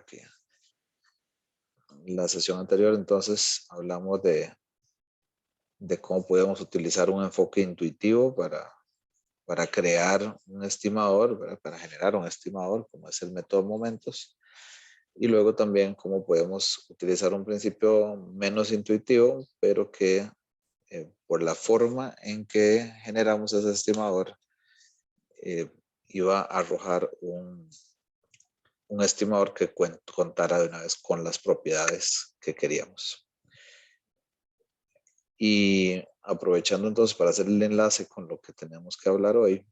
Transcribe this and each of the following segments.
aquí. En la sesión anterior entonces hablamos de cómo podemos utilizar un enfoque intuitivo para crear un estimador, ¿verdad? Para generar un estimador, como es el método momentos. Y luego también cómo podemos utilizar un principio menos intuitivo, pero que por la forma en que generamos ese estimador, iba a arrojar un estimador que contara de una vez con las propiedades que queríamos. Y aprovechando entonces para hacer el enlace con lo que tenemos que hablar hoy,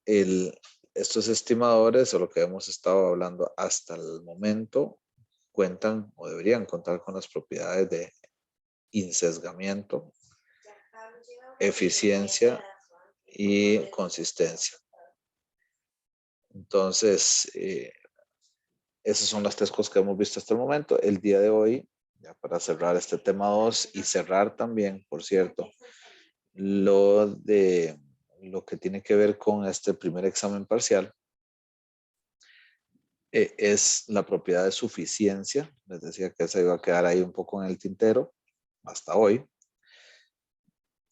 estos estimadores o lo que hemos estado hablando hasta el momento cuentan o deberían contar con las propiedades de insesgamiento, eficiencia y consistencia. Entonces, esas son las tres cosas que hemos visto hasta el momento. El día de hoy, ya para cerrar este tema 2 y cerrar también, por cierto, lo que tiene que ver con este primer examen parcial, es la propiedad de suficiencia. Les decía que esa iba a quedar ahí un poco en el tintero hasta hoy.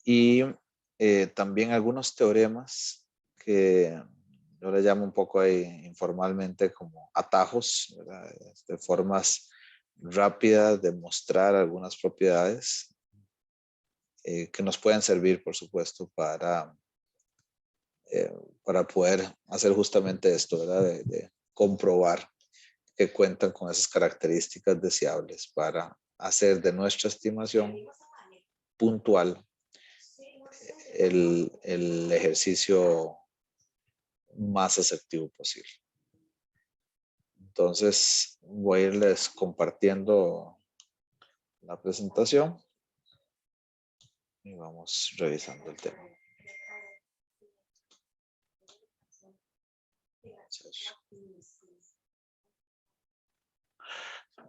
Y también algunos teoremas que yo le llamo un poco ahí informalmente como atajos, ¿verdad? De formas rápidas de mostrar algunas propiedades que nos pueden servir, por supuesto, para poder hacer justamente esto, ¿verdad? De comprobar que cuentan con esas características deseables para hacer de nuestra estimación puntual el ejercicio más asertivo posible. Entonces voy a irles compartiendo la presentación y vamos revisando el tema.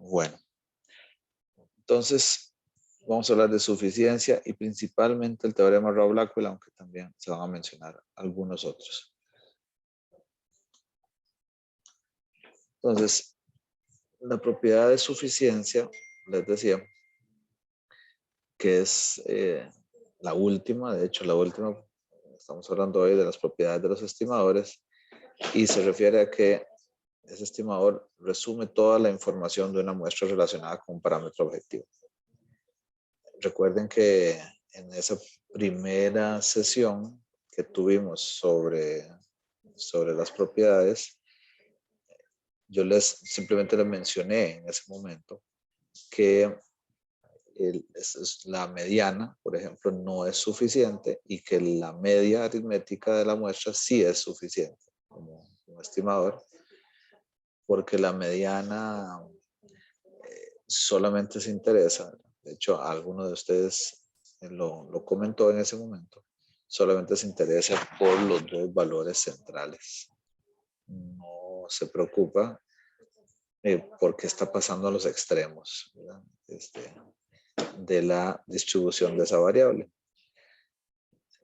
Bueno, entonces vamos a hablar de suficiencia y principalmente el teorema Rao-Blackwell, aunque también se van a mencionar algunos otros. Entonces, la propiedad de suficiencia, les decía, que es la última, de hecho la última, estamos hablando hoy de las propiedades de los estimadores, y se refiere a que ese estimador resume toda la información de una muestra relacionada con un parámetro objetivo. Recuerden que en esa primera sesión que tuvimos sobre las propiedades, yo simplemente les mencioné en ese momento que la mediana, por ejemplo, no es suficiente y que la media aritmética de la muestra sí es suficiente como estimador, porque la mediana solamente se interesa, de hecho alguno de ustedes lo comentó en ese momento, solamente se interesa por los dos valores centrales. No se preocupa por qué está pasando a los extremos, ¿verdad? De la distribución de esa variable.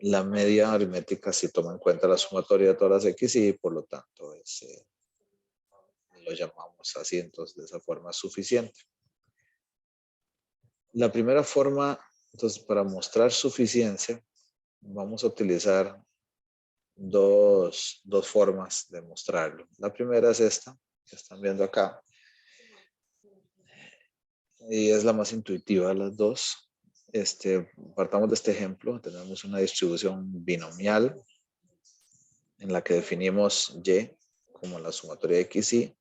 La media aritmética sí toma en cuenta la sumatoria de todas las x y por lo tanto lo llamamos así, entonces de esa forma es suficiente. La primera forma, entonces, para mostrar suficiencia, vamos a utilizar dos formas de mostrarlo. La primera es esta, que están viendo acá, y es la más intuitiva de las dos. Partamos de este ejemplo, tenemos una distribución binomial en la que definimos y como la sumatoria de x y.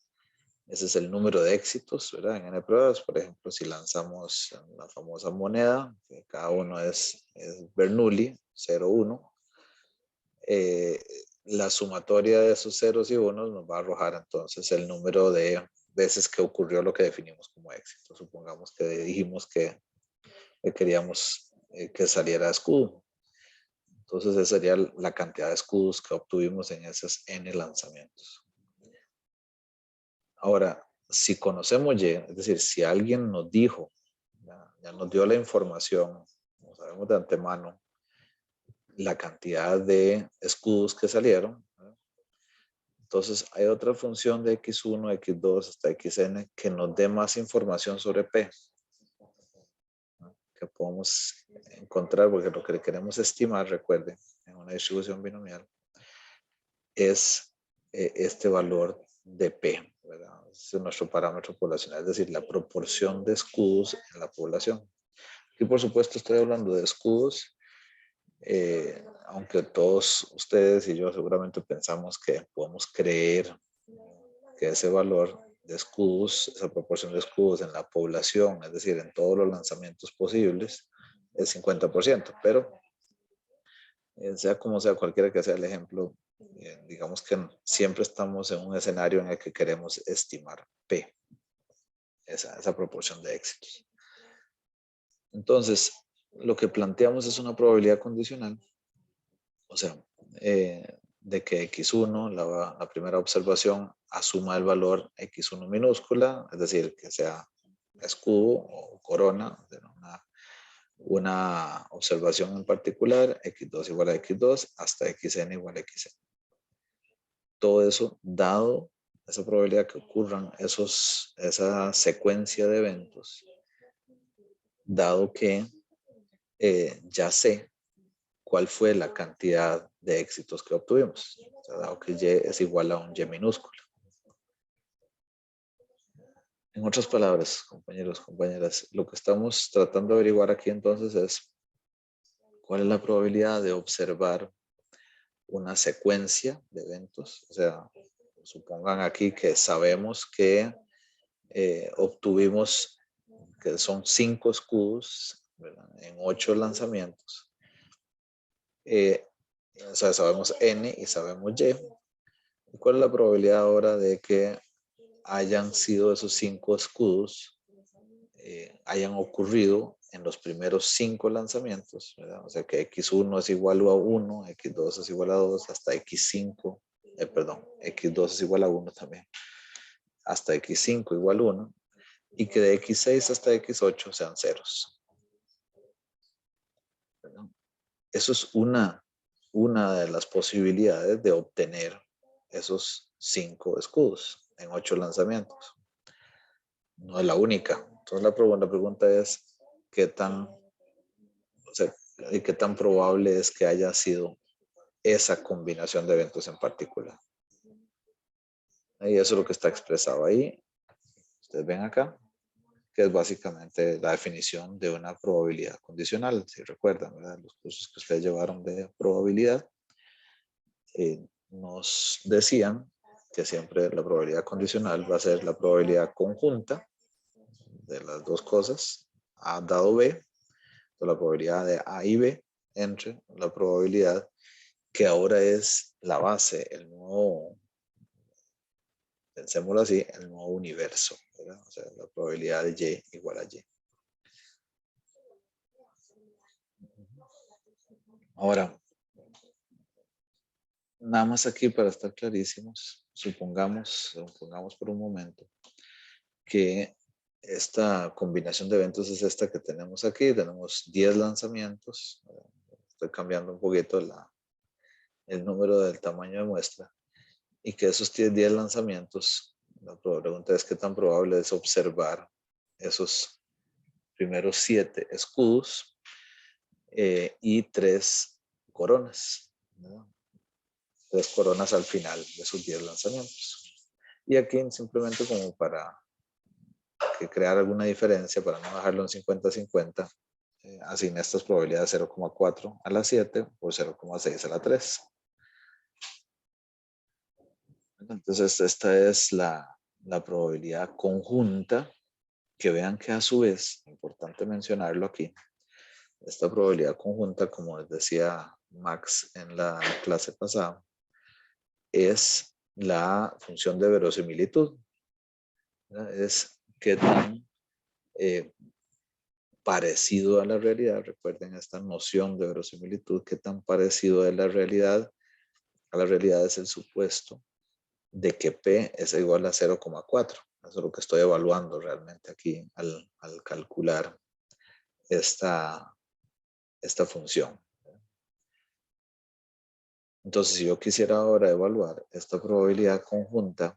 Ese es el número de éxitos, ¿verdad? En n pruebas, por ejemplo, si lanzamos la famosa moneda, que cada uno es Bernoulli, 0, 1, la sumatoria de esos ceros y unos nos va a arrojar entonces el número de veces que ocurrió lo que definimos como éxito. Supongamos que dijimos que queríamos que saliera escudo. Entonces esa sería la cantidad de escudos que obtuvimos en esos n lanzamientos. Ahora, si conocemos Y, es decir, si alguien nos dijo, ya nos dio la información, como sabemos de antemano, la cantidad de escudos que salieron, ¿verdad? Entonces hay otra función de x1, x2 hasta xn que nos dé más información sobre P, ¿no? Que podemos encontrar, porque lo que queremos estimar, recuerden, en una distribución binomial, es este valor de P, ¿verdad? Ese es nuestro parámetro poblacional, es decir, la proporción de escudos en la población. Aquí, por supuesto, estoy hablando de escudos, aunque todos ustedes y yo seguramente pensamos que podemos creer que ese valor de escudos, esa proporción de escudos en la población, es decir, en todos los lanzamientos posibles, es 50%, pero sea como sea, cualquiera que sea el ejemplo, digamos que siempre estamos en un escenario en el que queremos estimar P, esa proporción de éxitos. Entonces, lo que planteamos es una probabilidad condicional, o sea, de que X1, la primera observación, asuma el valor X1 minúscula, es decir, que sea escudo o corona de una observación en particular, X2 igual a X2, hasta XN igual a XN. Todo eso dado esa probabilidad que ocurran esa secuencia de eventos, dado que ya sé cuál fue la cantidad de éxitos que obtuvimos, o sea, dado que Y es igual a un Y minúsculo. En otras palabras, compañeros, compañeras, lo que estamos tratando de averiguar aquí entonces es cuál es la probabilidad de observar una secuencia de eventos. O sea, supongan aquí que sabemos que obtuvimos que son 5 escudos, ¿verdad?, en 8 lanzamientos. O sea, sabemos N y sabemos Y. ¿Cuál es la probabilidad ahora de que hayan sido esos 5 escudos, hayan ocurrido en los primeros 5 lanzamientos, ¿verdad? O sea que X1 es igual a 1, X2 es igual a 2, hasta X5, perdón, X2 es igual a 1 también, hasta X5 igual a 1, y que de X6 hasta X8 sean ceros, ¿verdad? Eso es una de las posibilidades de obtener esos 5 escudos en 8 lanzamientos. No es la única. Entonces la pregunta es qué tan probable es que haya sido esa combinación de eventos en particular. Y eso es lo que está expresado ahí. Ustedes ven acá, que es básicamente la definición de una probabilidad condicional. Si recuerdan, ¿verdad?, los cursos que ustedes llevaron de probabilidad, nos decían que siempre la probabilidad condicional va a ser la probabilidad conjunta de las dos cosas, A dado B, la probabilidad de A y B entre la probabilidad que ahora es la base, el nuevo, pensémoslo así, el nuevo universo, ¿verdad? O sea, la probabilidad de Y igual a Y. Ahora, nada más aquí para estar clarísimos, supongamos por un momento que esta combinación de eventos es esta que tenemos aquí. Tenemos 10 lanzamientos. Estoy cambiando un poquito el número del tamaño de muestra. Y que esos 10 lanzamientos, la pregunta es qué tan probable es observar esos primeros 7 escudos y 3 coronas, ¿no? 3 coronas al final de sus 10 lanzamientos. Y aquí simplemente como para crear alguna diferencia, para no dejarlo en 50-50, asigna estas probabilidades 0,4 a la 7 por 0,6 a la 3. Entonces esta es la probabilidad conjunta, que vean que a su vez, importante mencionarlo aquí, esta probabilidad conjunta, como les decía Max en la clase pasada, es la función de verosimilitud. Es qué tan parecido a la realidad, recuerden esta noción de verosimilitud, qué tan parecido a la realidad es el supuesto de que P es igual a 0,4. Eso es lo que estoy evaluando realmente aquí al calcular esta función. Entonces, si yo quisiera ahora evaluar esta probabilidad conjunta,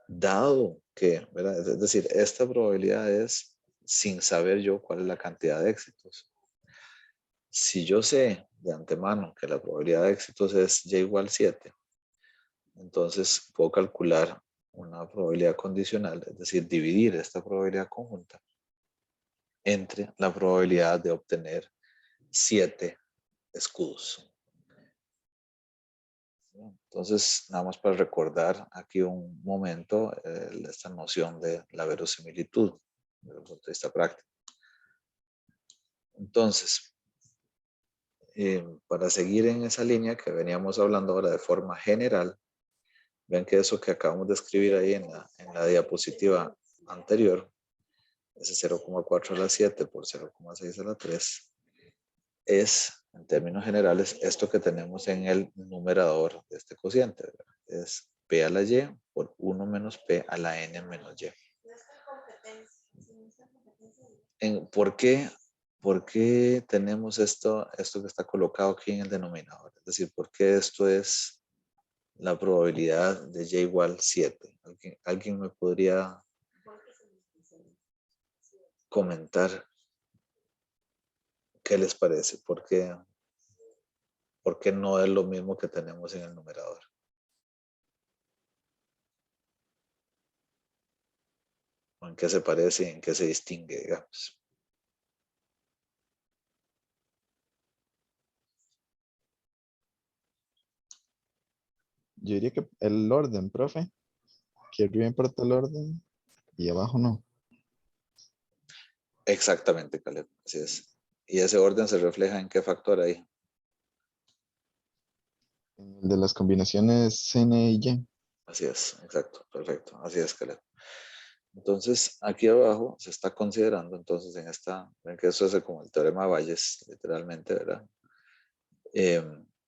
dado que, ¿verdad? Es decir, esta probabilidad es sin saber yo cuál es la cantidad de éxitos. Si yo sé de antemano que la probabilidad de éxitos es y igual 7, entonces puedo calcular una probabilidad condicional, es decir, dividir esta probabilidad conjunta entre la probabilidad de obtener 7 escudos. Entonces, nada más para recordar aquí un momento esta noción de la verosimilitud desde el punto de vista práctico. Entonces, para seguir en esa línea que veníamos hablando ahora de forma general, ven que eso que acabamos de escribir ahí en la diapositiva anterior, ese 0,4 a la 7 por 0,6 a la 3, es, en términos generales, esto que tenemos en el numerador de este cociente, ¿verdad? Es P a la Y por 1 menos P a la N menos Y. ¿Por qué tenemos esto que está colocado aquí en el denominador? Es decir, ¿por qué esto es la probabilidad de Y igual 7? ¿Alguien me podría comentar qué les parece? ¿Por qué no es lo mismo que tenemos en el numerador? ¿O en qué se parece y en qué se distingue, digamos? Yo diría que el orden, profe, que arriba importa el orden y abajo no. Exactamente, Caleb, así es. ¿Y ese orden se refleja en qué factor ahí? El de las combinaciones N y Y. Así es, exacto, perfecto, así es, Caleb. Entonces, aquí abajo se está considerando, entonces, ven que eso es como el teorema de Bayes, literalmente, ¿verdad?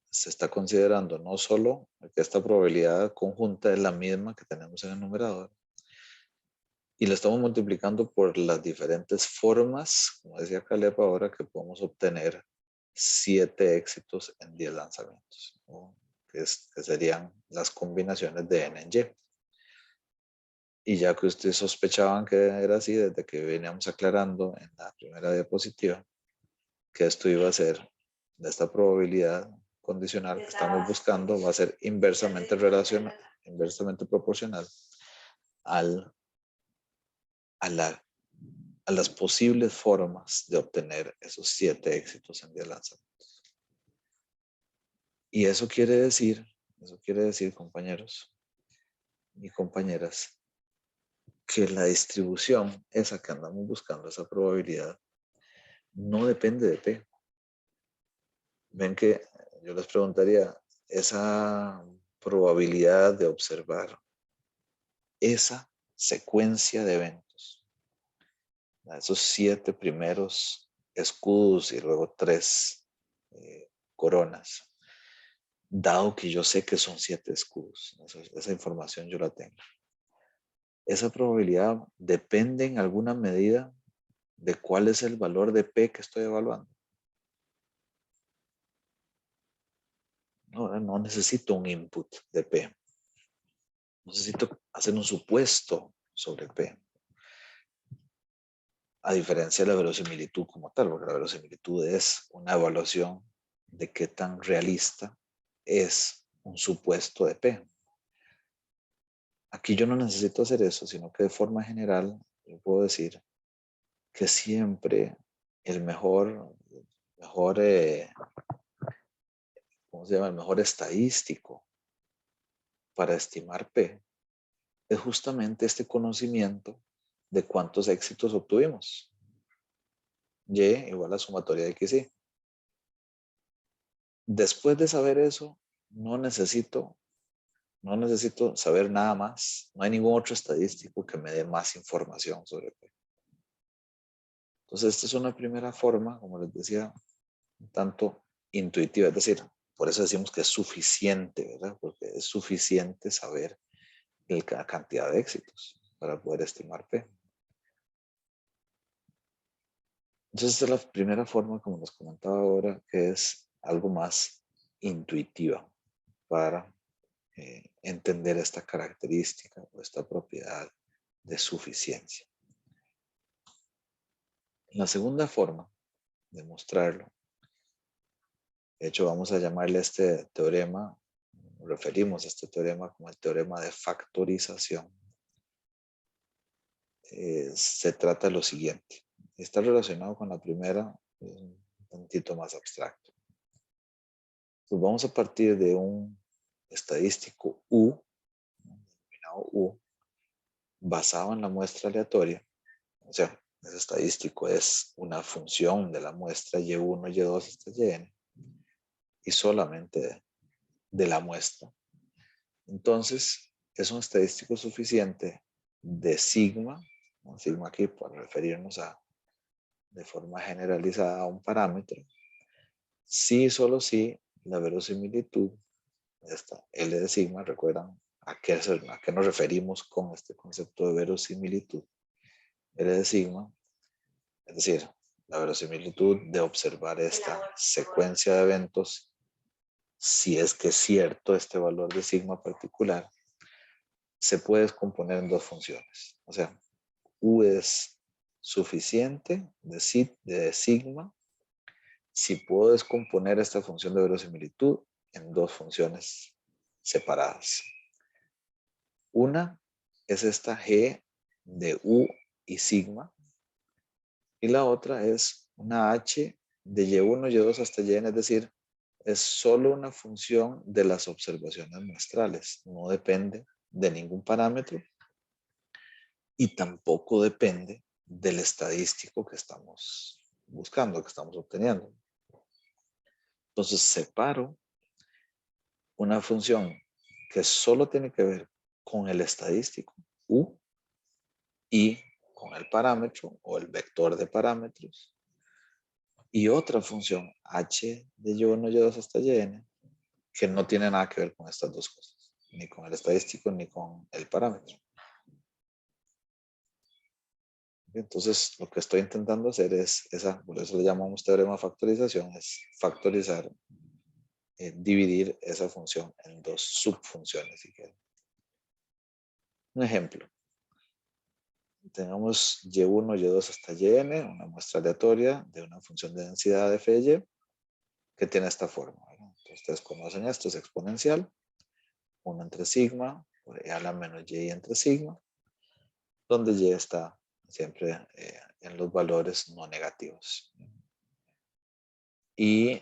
Se está considerando no solo que esta probabilidad conjunta es la misma que tenemos en el numerador, y la estamos multiplicando por las diferentes formas, como decía Caleb ahora, que podemos obtener 7 éxitos en 10 lanzamientos, ¿no? que serían las combinaciones de N en Y. Y ya que ustedes sospechaban que era así desde que veníamos aclarando en la primera diapositiva, que esto iba a ser, de esta probabilidad condicional que estamos buscando, va a ser inversamente proporcional al, a las posibles formas de obtener esos 7 éxitos en 10 lanzamientos. Y eso quiere decir, compañeros y compañeras, que la distribución, esa que andamos buscando, esa probabilidad, no depende de P. Ven que yo les preguntaría, esa probabilidad de observar esa secuencia de eventos, esos 7 primeros escudos y luego 3 coronas, dado que yo sé que son 7 escudos, esa información yo la tengo. Esa probabilidad depende en alguna medida de cuál es el valor de P que estoy evaluando. No necesito un input de P. Necesito hacer un supuesto sobre P. A diferencia de la verosimilitud como tal, porque la verosimilitud es una evaluación de qué tan realista es un supuesto de P. Aquí yo no necesito hacer eso, sino que de forma general yo puedo decir que siempre el mejor ¿cómo se llama? El mejor estadístico para estimar P es justamente este conocimiento de cuántos éxitos obtuvimos. Y igual a sumatoria de X, Y. Después de saber eso, no necesito saber nada más. No hay ningún otro estadístico que me dé más información sobre P. Entonces, esta es una primera forma, como les decía, un tanto intuitiva. Es decir, por eso decimos que es suficiente, ¿verdad? Porque es suficiente saber la cantidad de éxitos para poder estimar P. Entonces, esta es la primera forma, como les comentaba ahora, que es algo más intuitiva para entender esta característica o esta propiedad de suficiencia. La segunda forma de mostrarlo, de hecho vamos a llamarle este teorema, referimos a este teorema como el teorema de factorización. Se trata de lo siguiente, está relacionado con la primera, un tantito más abstracto. Pues vamos a partir de un estadístico U, denominado U, basado en la muestra aleatoria. O sea, ese estadístico es una función de la muestra Y1, Y2 hasta Yn, y solamente de la muestra. Entonces, es un estadístico suficiente de sigma, ¿no? Sigma aquí para referirnos de forma generalizada a un parámetro, si solo si la verosimilitud, esta L de sigma, recuerdan a qué nos referimos con este concepto de verosimilitud. L de sigma, es decir, la verosimilitud de observar esta secuencia de eventos, si es que es cierto este valor de sigma particular, se puede descomponer en dos funciones. O sea, U es suficiente de sigma si puedo descomponer esta función de verosimilitud en dos funciones separadas. Una es esta G de U y sigma, y la otra es una H de Y1, Y2 hasta Yn, es decir, es solo una función de las observaciones muestrales, no depende de ningún parámetro y tampoco depende del estadístico que estamos buscando, que estamos obteniendo. Entonces separo una función que solo tiene que ver con el estadístico U y con el parámetro o el vector de parámetros, y otra función H de Y1, Y2 hasta Yn que no tiene nada que ver con estas dos cosas, ni con el estadístico ni con el parámetro. Entonces, lo que estoy intentando hacer es por eso le llamamos teorema de factorización, es factorizar, dividir esa función en dos subfunciones, si quieren. Un ejemplo. Tenemos Y1, Y2 hasta Yn, una muestra aleatoria de una función de densidad de f de y, que tiene esta forma. Entonces, ustedes conocen esto, es exponencial. 1 entre sigma por e a la menos y entre sigma, donde y está siempre en los valores no negativos. Y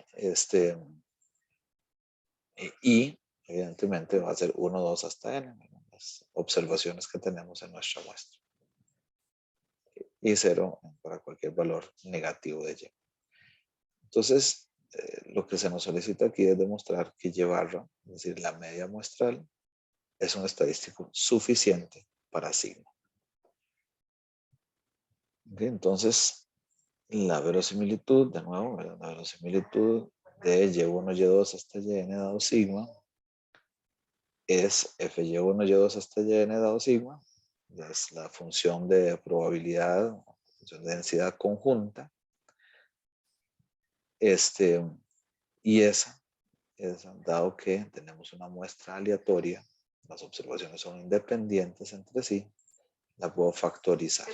evidentemente va a ser 1, 2 hasta n, las observaciones que tenemos en nuestra muestra. Y 0 para cualquier valor negativo de y. Entonces, lo que se nos solicita aquí es demostrar que y barra, es decir, la media muestral, es un estadístico suficiente para sigma. Okay, entonces, la verosimilitud, de nuevo, la verosimilitud de Y1, Y2 hasta Yn dado sigma es Fy1, Y2 hasta Yn dado sigma, es la función de probabilidad, función de densidad conjunta, y esa, dado que tenemos una muestra aleatoria, las observaciones son independientes entre sí, la puedo factorizar.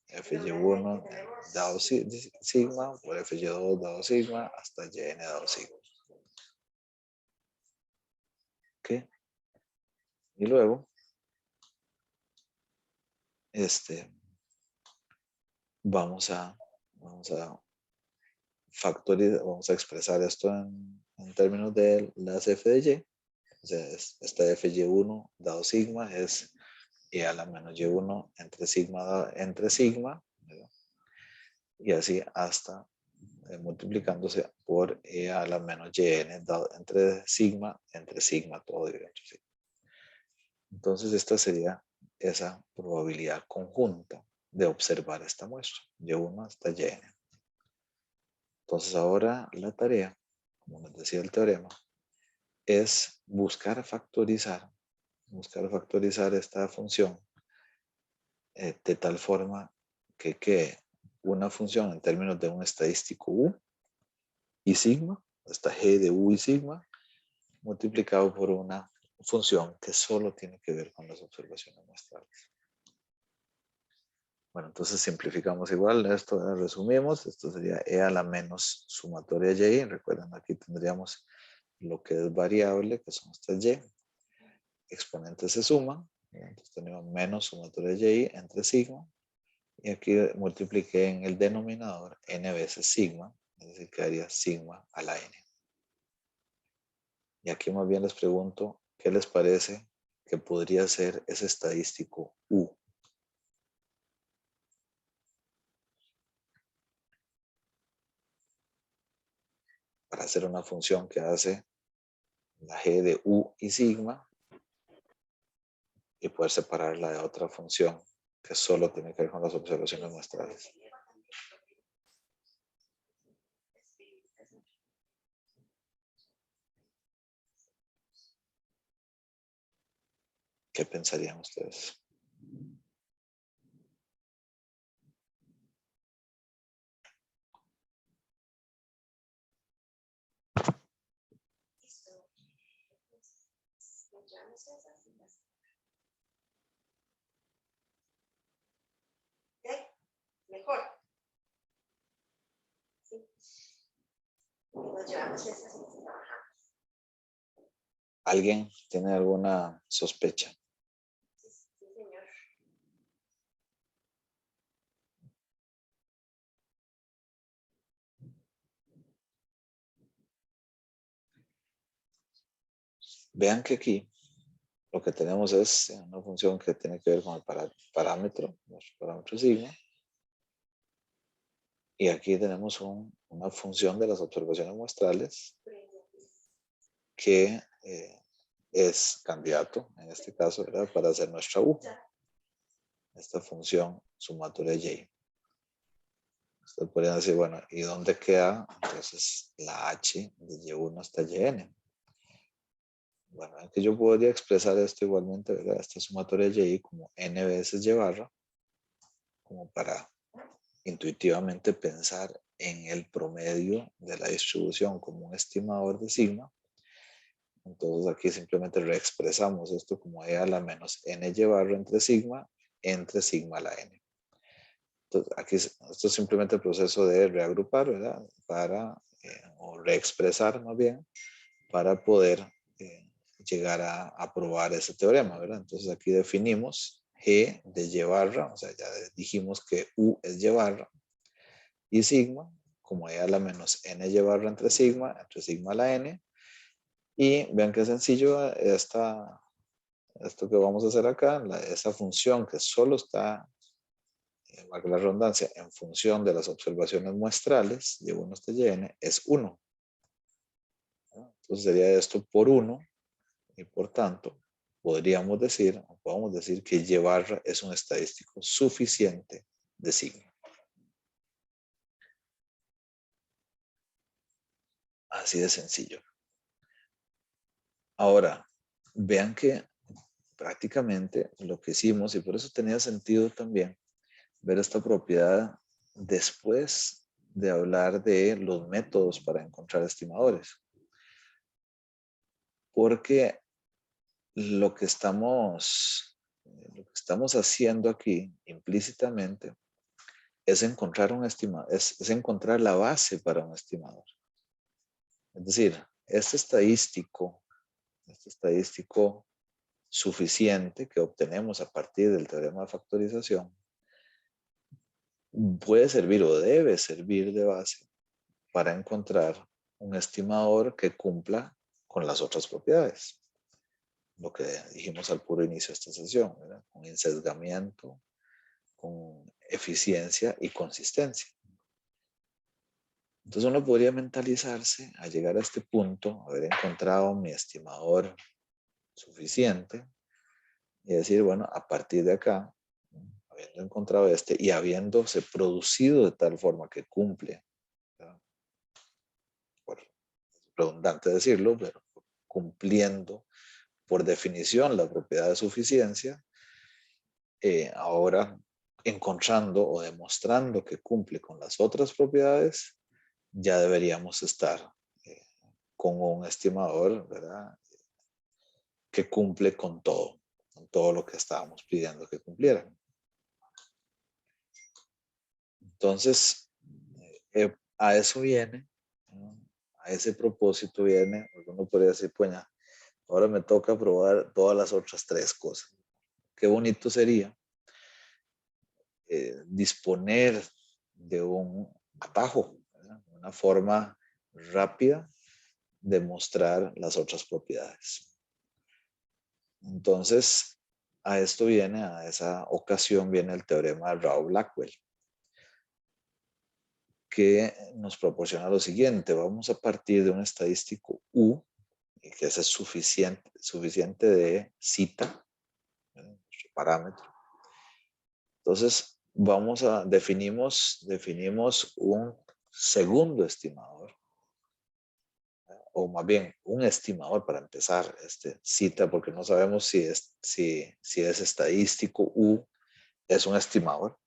Fy1 dado sigma por Fy2 dado sigma hasta Yn dado sigma. ¿Ok? Y luego, vamos a factorizar, vamos a expresar esto en términos de las f de y. O sea, esta Fy1 dado sigma es e a la menos y1 entre sigma, ¿verdad? Y así hasta multiplicándose por e a la menos yn dado entre sigma todo dividido entre sigma. Entonces esta sería esa probabilidad conjunta de observar esta muestra, y1 hasta yn. Entonces ahora la tarea, como nos decía el teorema, es buscar factorizar esta función de tal forma que una función en términos de un estadístico U y sigma, esta G de U y sigma, multiplicado por una función que solo tiene que ver con las observaciones muestrales. Bueno, entonces simplificamos igual esto, resumimos, esto sería e a la menos sumatoria y, recuerden aquí tendríamos lo que es variable, que son estas y, exponentes se suman, entonces tenemos menos sumatoria y entre sigma, y aquí multipliqué en el denominador n veces sigma, es decir, quedaría sigma a la n. Y aquí más bien les pregunto, ¿qué les parece que podría ser ese estadístico u? Para hacer una función que hace la g de u y sigma y poder separarla de otra función que solo tiene que ver con las observaciones muestrales. ¿Qué pensarían ustedes? Mejor. Sí. Nos llevamos esas y trabajamos. ¿Alguien tiene alguna sospecha? Sí, señor. Vean que aquí lo que tenemos es una función que tiene que ver con el parámetro, nuestro parámetro sigma. Y aquí tenemos una función de las observaciones muestrales que es candidato, en este caso, ¿verdad?, para hacer nuestra u. Esta función sumatoria y. Usted podría decir, bueno, ¿y dónde queda entonces la h de y1 hasta yn? Bueno, es que yo podría expresar esto igualmente, ¿verdad?, esta sumatoria y como n veces y barra, como para intuitivamente pensar en el promedio de la distribución como un estimador de sigma. Entonces aquí simplemente reexpresamos esto como e a la menos n y barra entre sigma a la n. Entonces aquí esto es simplemente el proceso de reagrupar, ¿verdad?, para, o reexpresar más bien, para poder llegar a probar ese teorema, ¿verdad? Entonces aquí definimos g de y barra, o sea, ya dijimos que u es y barra, y sigma como e a la menos n y barra entre sigma a la n. Y vean qué sencillo esto que vamos a hacer acá, esa función que solo está, valga la redundancia, en función de las observaciones muestrales de 1 hasta yn, es 1. Entonces sería esto por 1, y por tanto podemos decir que y barra es un estadístico suficiente de sigma. Así de sencillo. Ahora, vean que prácticamente lo que hicimos, y por eso tenía sentido también ver esta propiedad después de hablar de los métodos para encontrar estimadores. Porque lo que estamos haciendo aquí implícitamente es encontrar un estimador, es encontrar la base para un estimador. Es decir, este estadístico suficiente que obtenemos a partir del teorema de factorización puede servir o debe servir de base para encontrar un estimador que cumpla con las otras propiedades. Lo que dijimos al puro inicio de esta sesión, ¿verdad?, con insesgamiento, con eficiencia y consistencia. Entonces uno podría mentalizarse a llegar a este punto, haber encontrado mi estimador suficiente y decir, bueno, a partir de acá, habiendo encontrado este y habiéndose producido de tal forma que cumple, ¿verdad?, por redundante decirlo, pero cumpliendo por definición la propiedad de suficiencia, ahora encontrando o demostrando que cumple con las otras propiedades, ya deberíamos estar con un estimador, ¿verdad? Que cumple con todo lo que estábamos pidiendo que cumpliera. Entonces, a eso viene, ¿no? A ese propósito viene, uno podría decir, pues ya, ahora me toca probar todas las otras 3 cosas. Qué bonito sería disponer de un atajo, ¿verdad? Una forma rápida de mostrar las otras propiedades. Entonces, a esto viene, a esa ocasión viene el teorema de Rao-Blackwell, que nos proporciona lo siguiente. Vamos a partir de un estadístico U, que ese es suficiente de cita, nuestro parámetro. Entonces, definimos un segundo estimador, o más bien un estimador para empezar, cita, porque no sabemos si es estadístico U, es un estimador.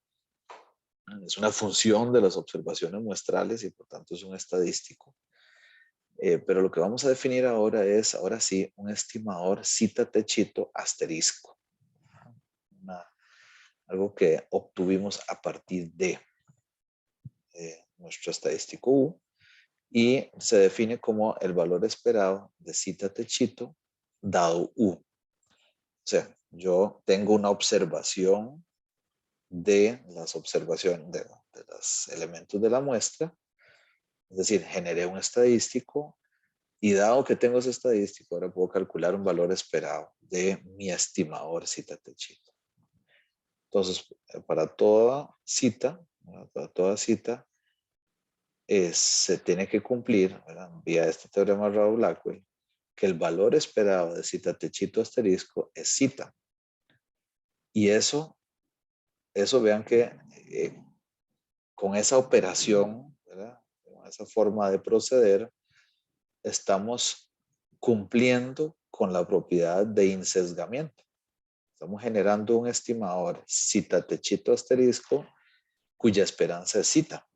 Es una función de las observaciones muestrales y por tanto es un estadístico. Pero lo que vamos a definir ahora es, ahora sí, un estimador cita techito asterisco. Algo que obtuvimos a partir de nuestro estadístico U y se define como el valor esperado de cita techito dado U. O sea, yo tengo una observación de las observaciones de los elementos de la muestra, es decir, generé un estadístico y dado que tengo ese estadístico, ahora puedo calcular un valor esperado de mi estimador cita techito. Entonces, para toda cita, se tiene que cumplir, ¿verdad? Vía este teorema de Rao-Blackwell, que el valor esperado de cita techito asterisco es cita. Y eso vean que con esa operación, ¿verdad? Con esa forma de proceder, estamos cumpliendo con la propiedad de insesgamiento. Estamos generando un estimador cita techito asterisco cuya esperanza es cita.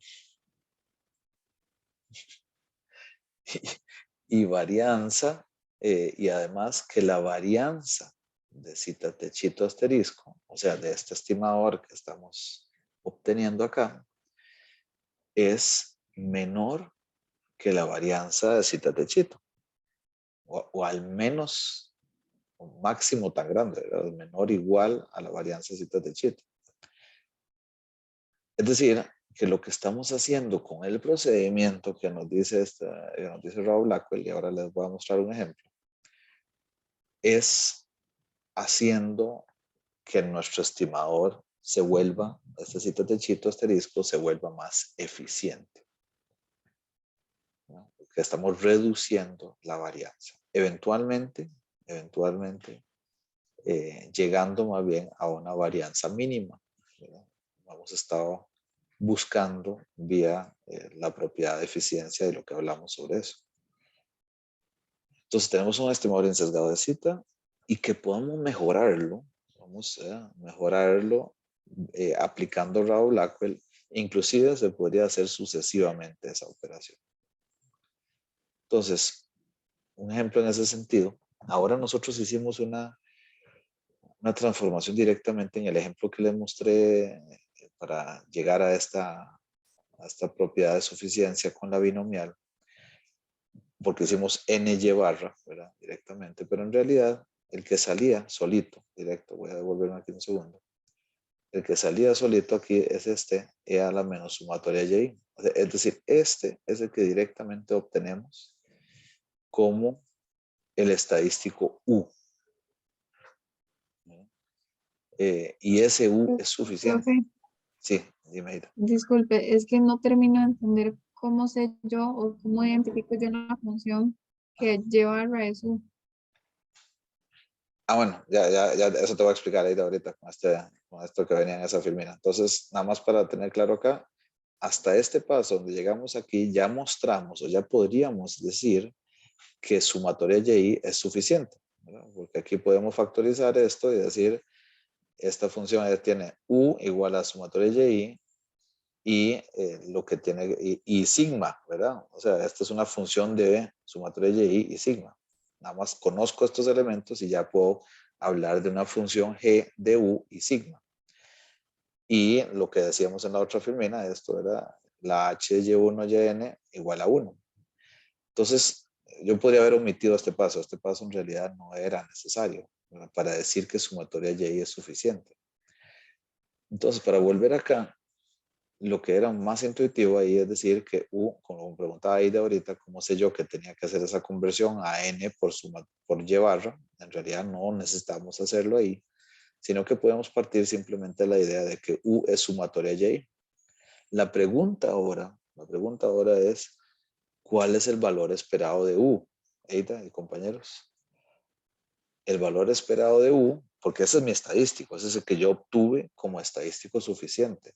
Y varianza, y además que la varianza de cita techito asterisco, o sea, de este estimador que estamos obteniendo acá, es menor que la varianza de cita techito, o al menos un máximo tan grande, ¿verdad? Menor o igual a la varianza de cita techito. Es decir, que lo que estamos haciendo con el procedimiento que nos dice Rao-Blackwell, y ahora les voy a mostrar un ejemplo, es haciendo que nuestro estimador se vuelva, este cita techito asterisco, se vuelva más eficiente, ¿no? Porque estamos reduciendo la varianza. Eventualmente, llegando más bien a una varianza mínima, ¿verdad? Hemos estado buscando vía la propiedad de eficiencia de lo que hablamos sobre eso. Entonces tenemos un estimador insesgado de cita y que podemos mejorarlo, aplicando Rao-Blackwell, inclusive se podría hacer sucesivamente esa operación. Entonces, un ejemplo en ese sentido, ahora nosotros hicimos una transformación directamente en el ejemplo que les mostré para llegar a esta propiedad de suficiencia con la binomial, porque hicimos ny barra, ¿verdad? Directamente, pero en realidad el que salía solito, directo, voy a devolverme aquí un segundo, el que salía solito aquí es e a la menos sumatoria y, es decir, es el que directamente obtenemos como el estadístico U. Y ese U es suficiente. Profe, Sí, dime, Ida. disculpe, es que no termino de entender cómo sé yo o cómo identifico yo la función que lleva a raíz U. Bueno, ya, eso te voy a explicar ahí ahorita con esto que venía en esa filmina. Entonces, nada más para tener claro acá, hasta este paso donde llegamos aquí, ya mostramos o ya podríamos decir que sumatoria y es suficiente, ¿verdad? Porque aquí podemos factorizar esto y decir, esta función ya tiene U igual a sumatoria y y lo que tiene, y sigma, ¿verdad? O sea, esta es una función de sumatoria de y sigma. Nada más conozco estos elementos y ya puedo hablar de una función g de u y sigma. Y lo que decíamos en la otra filmina, esto era la h de y1 yn igual a 1. Entonces, yo podría haber omitido este paso. Este paso en realidad no era necesario, ¿verdad? Para decir que sumatoria de y es suficiente. Entonces, para volver acá, lo que era más intuitivo ahí es decir que u, como me preguntaba ahí de ahorita, ¿cómo sé yo que tenía que hacer esa conversión a n por y barra? En realidad no necesitamos hacerlo ahí, sino que podemos partir simplemente de la idea de que u es sumatoria y. La pregunta ahora es, ¿cuál es el valor esperado de u? Eita y compañeros. El valor esperado de u, porque ese es mi estadístico, ese es el que yo obtuve como estadístico suficiente.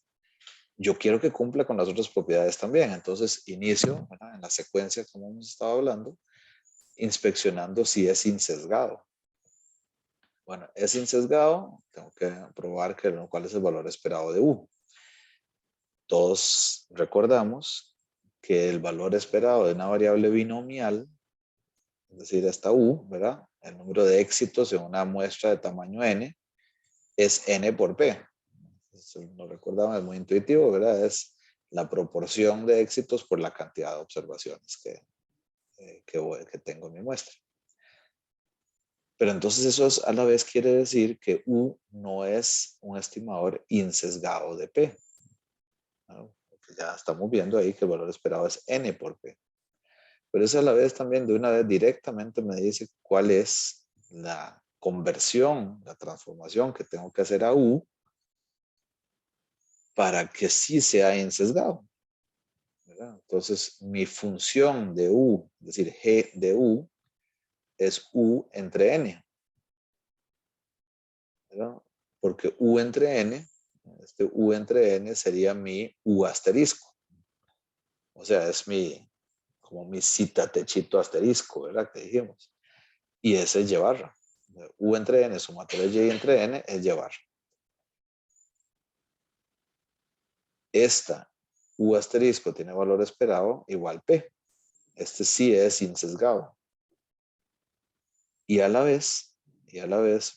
Yo quiero que cumpla con las otras propiedades también. Entonces inicio, ¿verdad?, en la secuencia como hemos estado hablando, inspeccionando si es insesgado. Bueno, es insesgado, tengo que probar cuál es el valor esperado de u. Todos recordamos que el valor esperado de una variable binomial, es decir, esta u, ¿verdad?, el número de éxitos en una muestra de tamaño n, es n por p. Si lo recordamos, es muy intuitivo, ¿verdad? Es la proporción de éxitos por la cantidad de observaciones que tengo en mi muestra. Pero entonces eso a la vez quiere decir que U no es un estimador insesgado de P, ¿no? Porque ya estamos viendo ahí que el valor esperado es N por P. Pero eso a la vez también de una vez directamente me dice cuál es la conversión, la transformación que tengo que hacer a U para que sí sea insesgado, ¿verdad? Entonces, mi función de U, es decir, G de U, es U entre N, ¿verdad? Porque U entre N, este U entre N sería mi U asterisco. O sea, es como mi cita techito asterisco, ¿verdad? Que dijimos. Y ese es Y barra. U entre N sumatoria Y entre N es Y barra. Esta U asterisco tiene valor esperado igual P. Este sí es insesgado. Y a la vez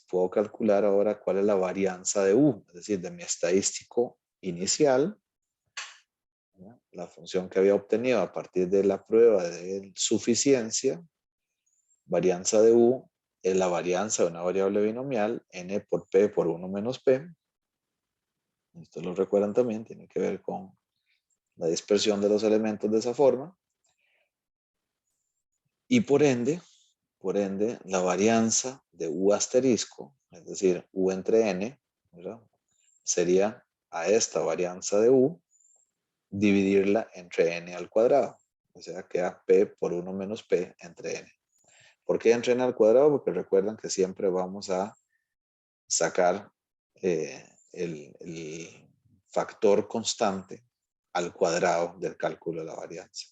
puedo calcular ahora cuál es la varianza de U, es decir, de mi estadístico inicial, ¿no?, la función que había obtenido a partir de la prueba de suficiencia. Varianza de U es la varianza de una variable binomial, n por p por 1 menos p. Esto lo recuerdan también, tiene que ver con la dispersión de los elementos de esa forma. Y por ende, la varianza de U asterisco, es decir, U entre N, ¿verdad?, sería a esta varianza de U, dividirla entre N al cuadrado. O sea, queda P por 1 menos P entre N. ¿Por qué entre N al cuadrado? Porque recuerdan que siempre vamos a sacar el factor constante al cuadrado del cálculo de la varianza.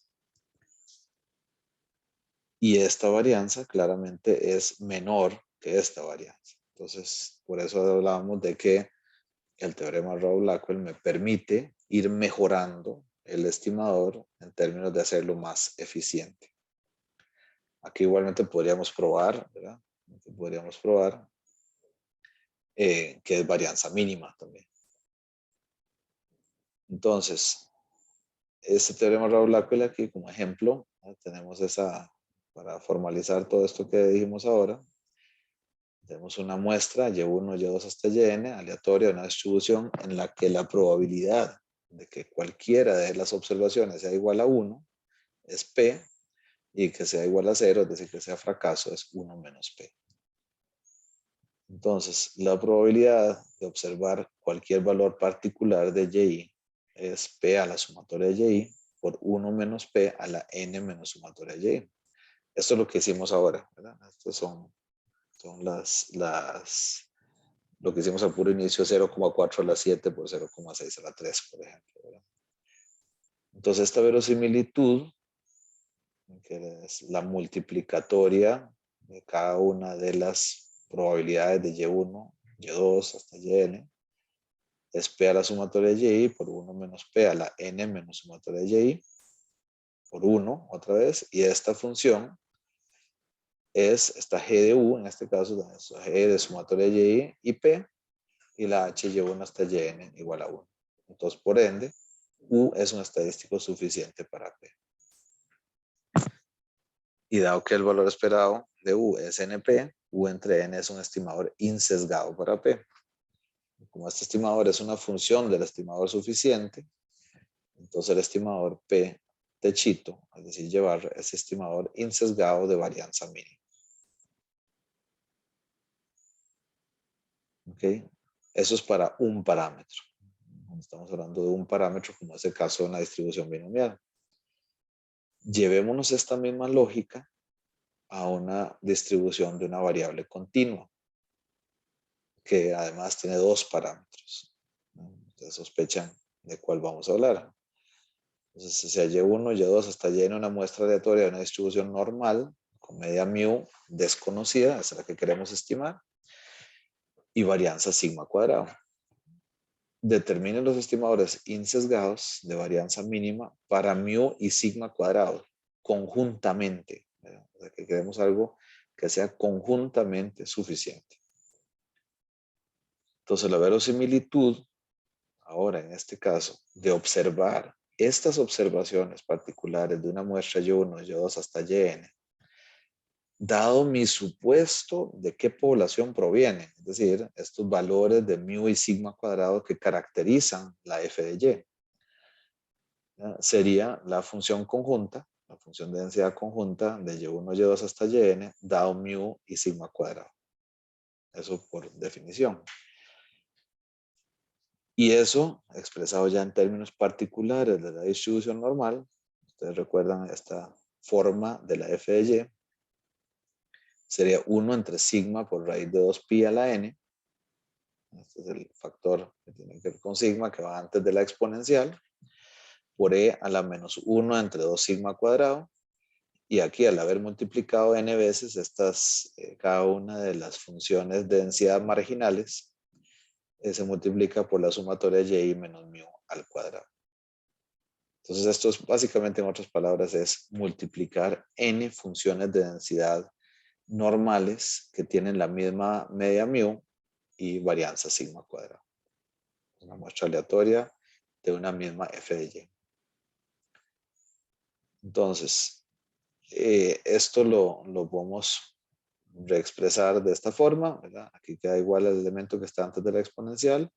Y esta varianza claramente es menor que esta varianza. Entonces, por eso hablábamos de que el teorema Raoult-Blackwell me permite ir mejorando el estimador en términos de hacerlo más eficiente. Aquí igualmente podríamos probar, ¿verdad? Podríamos probar que es varianza mínima también. Entonces, este teorema Raoult-Blackwell aquí como ejemplo, ¿no?, tenemos para formalizar todo esto que dijimos ahora. Tenemos una muestra Y1, Y2 hasta Yn, aleatoria, una distribución en la que la probabilidad de que cualquiera de las observaciones sea igual a 1 es P, y que sea igual a 0, es decir, que sea fracaso, es 1 menos P. Entonces, la probabilidad de observar cualquier valor particular de Y es P a la sumatoria de Y por 1 menos P a la N menos sumatoria de Y. Esto es lo que hicimos ahora, ¿verdad? Estos son lo que hicimos al puro inicio, 0,4 a la 7 por 0,6 a la 3, por ejemplo, ¿verdad? Entonces, esta verosimilitud, que es la multiplicatoria de cada una de las probabilidades de Y1, Y2 hasta Yn, es P a la sumatoria de Y por 1 menos P a la N menos sumatoria de Y por 1 otra vez. Y esta función es esta G de U, en este caso, G de sumatoria de Y P, y la H lleva una hasta Yn igual a 1. Entonces, por ende, U es un estadístico suficiente para P. Y dado que el valor esperado de U es NP, U entre N es un estimador insesgado para P. Como este estimador es una función del estimador suficiente, entonces el estimador P techito, es decir, llevar ese estimador insesgado de varianza mínima. ¿Ok? Eso es para un parámetro. Estamos hablando de un parámetro, como es el caso de una distribución binomial. Llevémonos esta misma lógica a una distribución de una variable continua, que además tiene dos parámetros. Ustedes sospechan de cuál vamos a hablar. Entonces, sea Y1, Y2 hasta Y en una muestra aleatoria de una distribución normal, con media mu desconocida, esa es la que queremos estimar, y varianza sigma cuadrado. Determinen los estimadores insesgados de varianza mínima para mu y sigma cuadrado, conjuntamente. O sea, que queremos algo que sea conjuntamente suficiente. Entonces, la verosimilitud, ahora en este caso, de observar estas observaciones particulares de una muestra Y1, Y2 hasta Yn, dado mi supuesto de qué población provienen, es decir, estos valores de mu y sigma cuadrado que caracterizan la f de Y, ¿ya? Sería la función conjunta, la función de densidad conjunta de Y1, Y2 hasta Yn, dado mu y sigma cuadrado. Eso por definición. Y eso, expresado ya en términos particulares de la distribución normal, ustedes recuerdan esta forma de la f de Y, sería 1 entre sigma por raíz de 2pi a la n. Este es el factor que tiene que ver con sigma, que va antes de la exponencial, por e a la menos 1 entre 2 sigma cuadrado. Y aquí, al haber multiplicado n veces cada una de las funciones de densidad marginales, se multiplica por la sumatoria de y menos mu al cuadrado. Entonces, esto es básicamente, en otras palabras, es multiplicar n funciones de densidad normales que tienen la misma media mu y varianza sigma cuadrado. Una muestra aleatoria de una misma f de y. Entonces, esto lo podemos reexpresar de esta forma, ¿verdad? Aquí queda igual el elemento que está antes de la exponencial,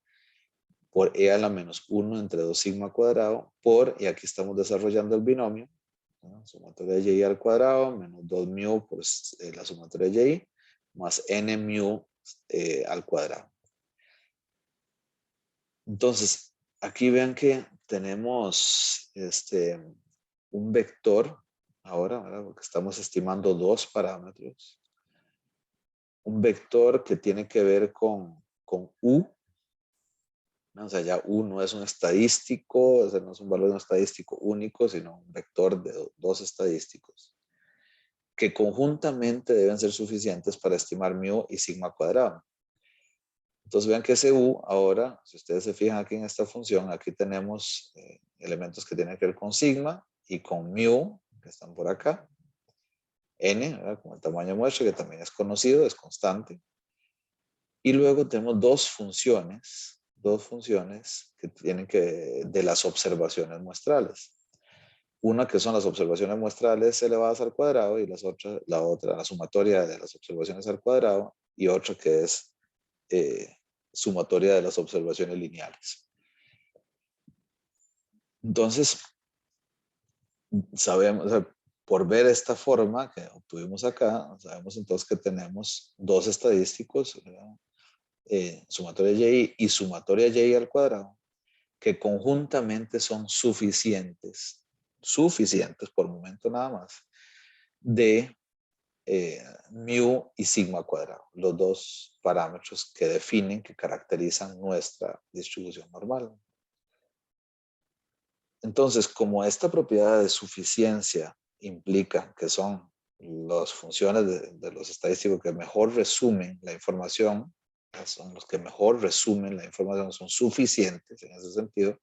por e a la menos 1 entre 2 sigma cuadrado, por, y aquí estamos desarrollando el binomio, ¿no? Sumatoria de y al cuadrado, menos 2 mu por la sumatoria de y, más n mu al cuadrado. Entonces, aquí vean que tenemos un vector, ahora, ¿verdad? Porque estamos estimando dos parámetros. Un vector que tiene que ver con U, ¿no? O sea, ya U no es un estadístico, o sea, no es un valor estadístico único, sino un vector de dos estadísticos, que conjuntamente deben ser suficientes para estimar mu y sigma cuadrado. Entonces vean que ese U ahora, si ustedes se fijan aquí en esta función, aquí tenemos elementos que tienen que ver con sigma y con mu, que están por acá. N, ¿verdad? Como el tamaño de muestra, que también es conocido, es constante. Y luego tenemos dos funciones que tienen que de las observaciones muestrales. Una que son las observaciones muestrales elevadas al cuadrado y la sumatoria de las observaciones al cuadrado, y otra que es sumatoria de las observaciones lineales. Entonces, sabemos, o sea, por ver esta forma que obtuvimos acá, sabemos entonces que tenemos dos estadísticos, sumatoria y y sumatoria y al cuadrado, que conjuntamente son suficientes por momento nada más, de mu y sigma cuadrado, los dos parámetros que definen, que caracterizan nuestra distribución normal. Entonces, como esta propiedad de suficiencia implica que son las funciones de los estadísticos que mejor resumen la información son los que mejor resumen la información, son suficientes en ese sentido.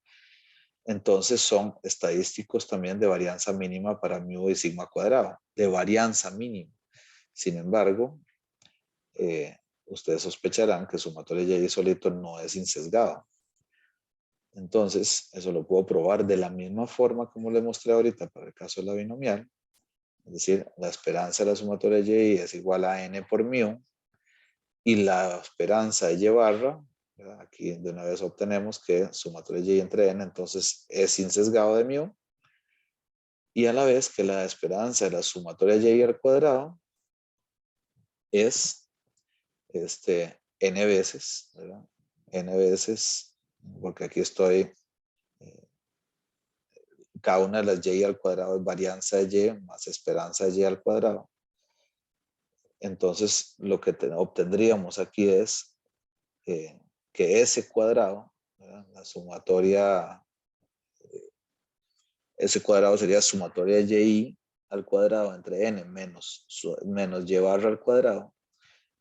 Entonces son estadísticos también de varianza mínima para mu y sigma cuadrado, de varianza mínima. Sin embargo, ustedes sospecharán que sumatoria Y solito no es insesgado. Entonces, eso lo puedo probar de la misma forma como le mostré ahorita para el caso de la binomial. Es decir, la esperanza de la sumatoria Y es igual a n por mu. Y la esperanza de Y barra, ¿verdad? Aquí de una vez obtenemos que sumatoria Y entre n, entonces es insesgado de mu. Y a la vez que la esperanza de la sumatoria Y al cuadrado es n veces, ¿verdad? N veces, porque aquí estoy, cada una de las Y al cuadrado es varianza de Y más esperanza de Y al cuadrado. Entonces, lo que obtendríamos aquí es que ese cuadrado, ¿verdad? La sumatoria, ese cuadrado sería sumatoria de Y al cuadrado entre n menos Y barra al cuadrado.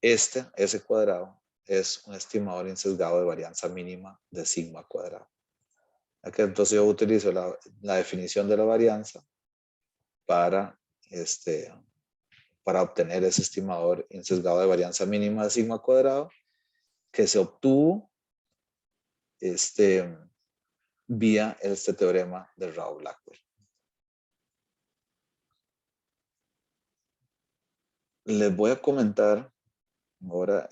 Ese cuadrado es un estimador insesgado de varianza mínima de sigma cuadrado. Aquí entonces yo utilizo la definición de la varianza para obtener ese estimador insesgado de varianza mínima de sigma cuadrado que se obtuvo vía este teorema de Rao-Blackwell. Les voy a comentar ahora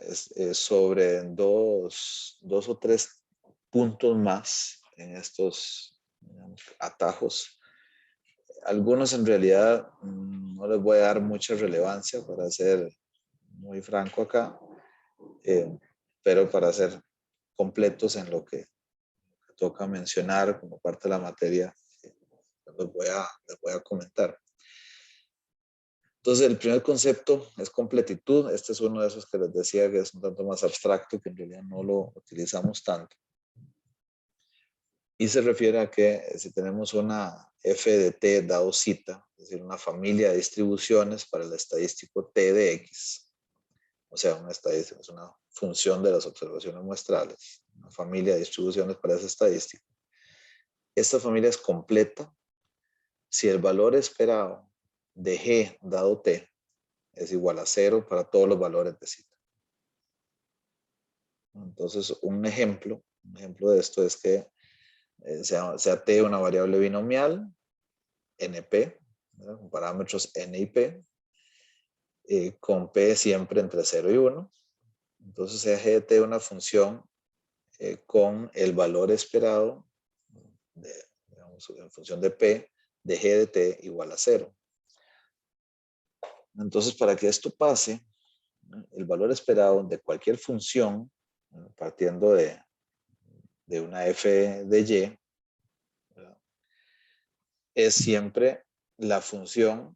sobre dos o tres puntos más en estos, digamos, atajos. Algunos en realidad no les voy a dar mucha relevancia, para ser muy franco acá, pero para ser completos en lo que toca mencionar como parte de la materia, les voy a comentar. Entonces, el primer concepto es completitud. Este es uno de esos que les decía que es un tanto más abstracto, que en realidad no lo utilizamos tanto. Y se refiere a que si tenemos una f de t dado cita, es decir, una familia de distribuciones para el estadístico t de x, o sea, una estadística es una función de las observaciones muestrales, una familia de distribuciones para ese estadístico. Esta familia es completa si el valor esperado de g dado t es igual a 0 para todos los valores de cita. Entonces, un ejemplo de esto es que sea t una variable binomial, np, ¿verdad? Con parámetros n y p, con p siempre entre 0 y 1. Entonces, sea g de t una función con el valor esperado, digamos, en función de p, de g de t igual a 0. Entonces, para que esto pase, el valor esperado de cualquier función, partiendo de una f de y, ¿verdad? Es siempre la función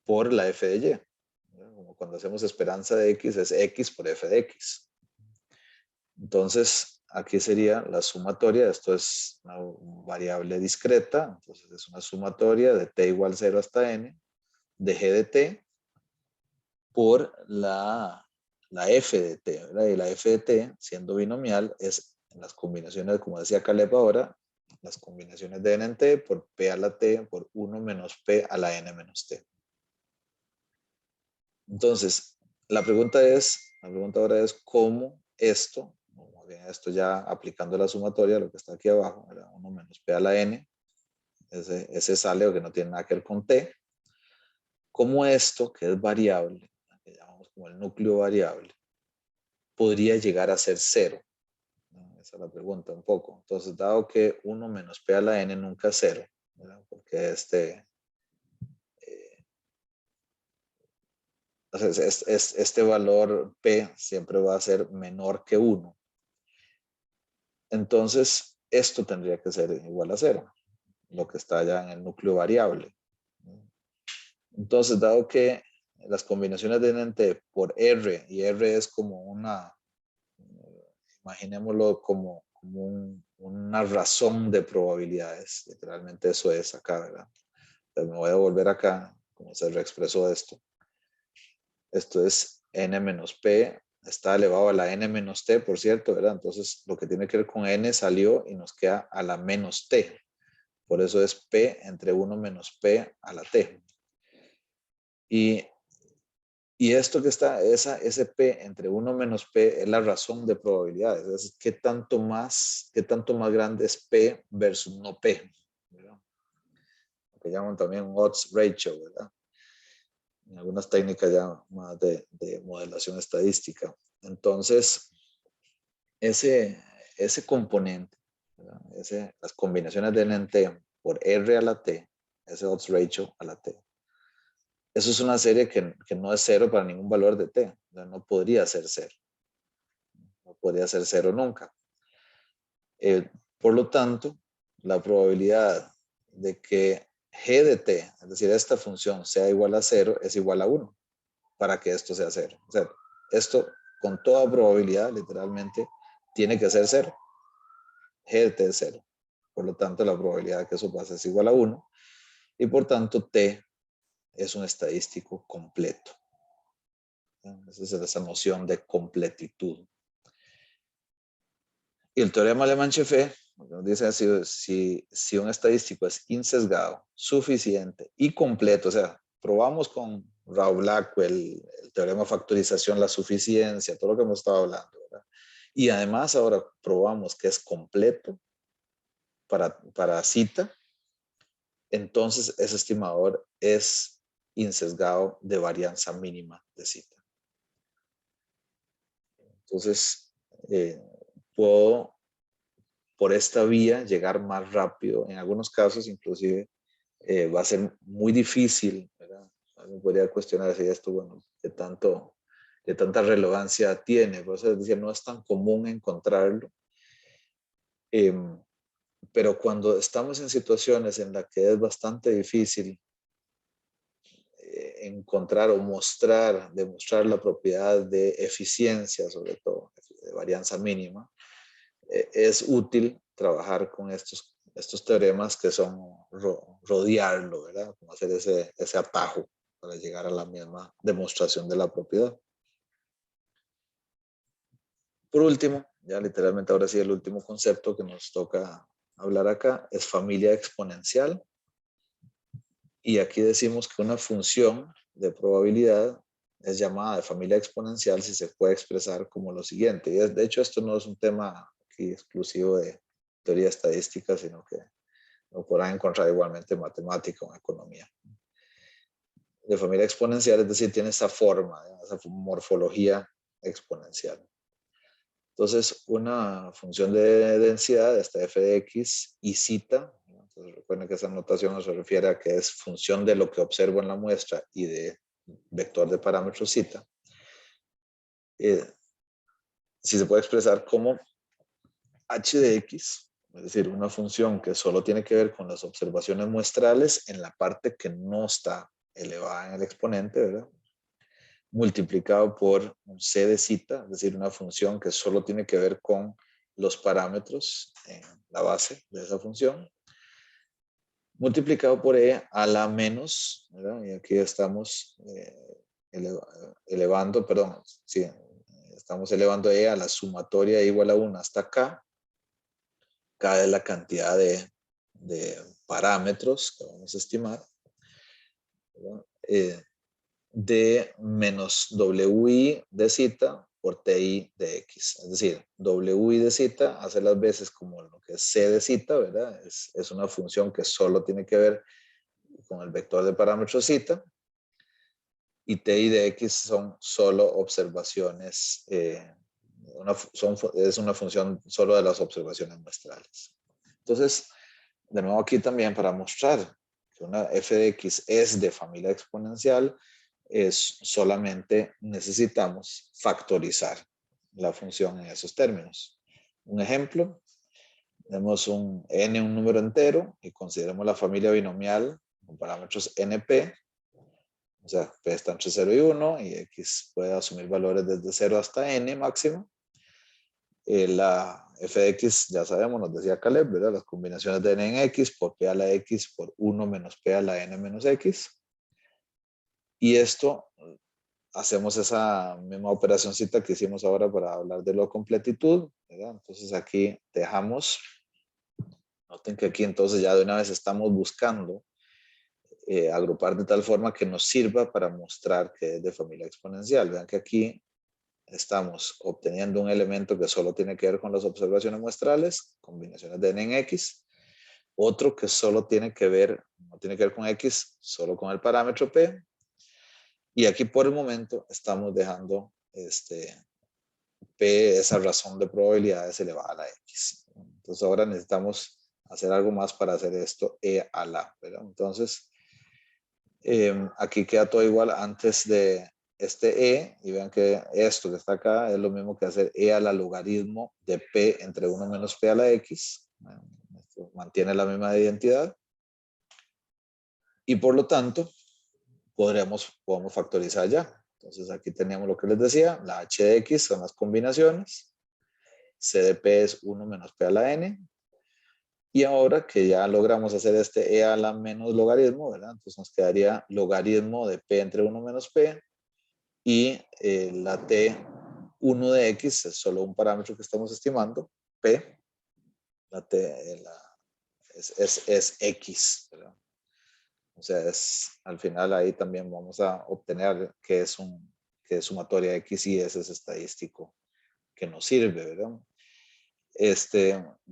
por la f de y, ¿verdad? Como cuando hacemos esperanza de x, es x por f de x. Entonces, aquí sería la sumatoria. Esto es una variable discreta, entonces es una sumatoria de t igual 0 hasta n, de g de t, por la f de t, ¿verdad? Y la f de t, siendo binomial, es en las combinaciones, como decía Caleb ahora, las combinaciones de n en t por p a la t por 1 menos p a la n menos t. Entonces, la pregunta ahora es cómo esto ya aplicando la sumatoria, lo que está aquí abajo, ¿verdad? 1 menos p a la n, ese sale o que no tiene nada que ver con t, cómo esto, que es variable, que llamamos como el núcleo variable, podría llegar a ser 0. Esa es la pregunta un poco. Entonces, dado que 1 menos p a la n nunca es 0, ¿verdad? Porque este valor p siempre va a ser menor que 1. Entonces, esto tendría que ser igual a 0, lo que está ya en el núcleo variable. Entonces, dado que las combinaciones de n en t por r, y r es como imaginémoslo como una razón de probabilidades, literalmente eso es acá, ¿verdad? Entonces me voy a volver acá, como se reexpresó esto. Esto es n menos p, está elevado a la n menos t, por cierto, ¿verdad? Entonces, lo que tiene que ver con n salió y nos queda a la menos t. Por eso es p entre 1 menos p a la t. Y esto que está, ese p entre 1 menos p es la razón de probabilidades. Es qué tanto más grande es p versus no p, ¿verdad? Lo que llaman también odds ratio, ¿verdad? En algunas técnicas ya más de modelación estadística. Entonces, ese componente, ¿verdad? Las combinaciones de n en t por r a la t, ese odds ratio a la t. Eso es una serie que no es cero para ningún valor de t. No podría ser cero. No podría ser cero nunca. Por lo tanto, la probabilidad de que g de t, es decir, esta función sea igual a 0, es igual a 1 para que esto sea 0. O sea, esto con toda probabilidad, literalmente, tiene que ser 0. G de t es 0. Por lo tanto, la probabilidad de que eso pase es igual a 1. Y por tanto, t es un estadístico completo. Esa es esa noción de completitud. Y el teorema Alemán-Chefé nos dice si un estadístico es insesgado, suficiente y completo, o sea, probamos con Raoult Blackwell el teorema de factorización, la suficiencia, todo lo que hemos estado hablando, ¿verdad? Y además ahora probamos que es completo para cita, entonces ese estimador es insesgado de varianza mínima de cita. Entonces, puedo por esta vía llegar más rápido. En algunos casos, inclusive, va a ser muy difícil, ¿verdad? Alguien podría cuestionar si esto, bueno, qué tanta relevancia tiene. Por eso es decir, no es tan común encontrarlo. Pero cuando estamos en situaciones en las que es bastante difícil encontrar o demostrar la propiedad de eficiencia, sobre todo, de varianza mínima, es útil trabajar con estos teoremas que son rodearlo, ¿verdad? Como hacer ese atajo para llegar a la misma demostración de la propiedad. Por último, ya literalmente ahora sí el último concepto que nos toca hablar acá es familia exponencial. Y aquí decimos que una función de probabilidad es llamada de familia exponencial si se puede expresar como lo siguiente. Y de hecho esto no es un tema aquí exclusivo de teoría estadística, sino que lo podrán encontrar igualmente en matemática o en economía. De familia exponencial, es decir, tiene esa forma, esa morfología exponencial. Entonces, una función de densidad, esta f de x y cita, entonces recuerden que esa notación se refiere a que es función de lo que observo en la muestra y de vector de parámetros cita. Si se puede expresar como h de x, es decir, una función que solo tiene que ver con las observaciones muestrales en la parte que no está elevada en el exponente, ¿verdad? Multiplicado por un c de cita, es decir, una función que solo tiene que ver con los parámetros en la base de esa función, multiplicado por e a la menos, ¿verdad? Y aquí estamos elevando, perdón, sí, estamos elevando e a la sumatoria igual a 1 hasta k. K es la cantidad de parámetros que vamos a estimar, ¿verdad? De menos wi de cita por ti de x. Es decir, wi de cita hace las veces como lo que es c de cita, ¿verdad? Es una función que solo tiene que ver con el vector de parámetros cita. Y ti de x son solo observaciones, es una función solo de las observaciones muestrales. Entonces, de nuevo aquí también para mostrar que una f de x es de familia exponencial, solamente necesitamos factorizar la función en esos términos. Un ejemplo, tenemos un número entero y consideremos la familia binomial con parámetros np, o sea, p está entre 0 y 1 y x puede asumir valores desde 0 hasta n máximo. La f de x, ya sabemos, nos decía Caleb, ¿verdad? Las combinaciones de n en x por p a la x por 1 menos p a la n menos x. Y esto hacemos esa misma operacioncita que hicimos ahora para hablar de la completitud, ¿verdad? Entonces aquí dejamos, noten que aquí entonces ya de una vez estamos buscando agrupar de tal forma que nos sirva para mostrar que es de familia exponencial. Vean que aquí estamos obteniendo un elemento que solo tiene que ver con las observaciones muestrales, combinaciones de n en x, otro que solo tiene que ver, no tiene que ver con x, solo con el parámetro p, y aquí por el momento estamos dejando p, esa razón de probabilidades elevada a la x. Entonces ahora necesitamos hacer algo más para hacer esto e a la, ¿verdad? Entonces aquí queda todo igual antes de este e, y vean que esto que está acá es lo mismo que hacer e a la logaritmo de p entre 1 menos p a la x. Esto mantiene la misma identidad. Y por lo tanto, podemos factorizar ya. Entonces aquí tenemos lo que les decía, la h de x son las combinaciones, c de p es 1 menos p a la n, y ahora que ya logramos hacer este e a la menos logaritmo, ¿verdad? Entonces nos quedaría logaritmo de p entre 1 menos p, y la t1 de x es solo un parámetro que estamos estimando, p, la t es x, ¿verdad? O sea, al final ahí también vamos a obtener que es sumatoria x y s es estadístico que nos sirve, ¿verdad?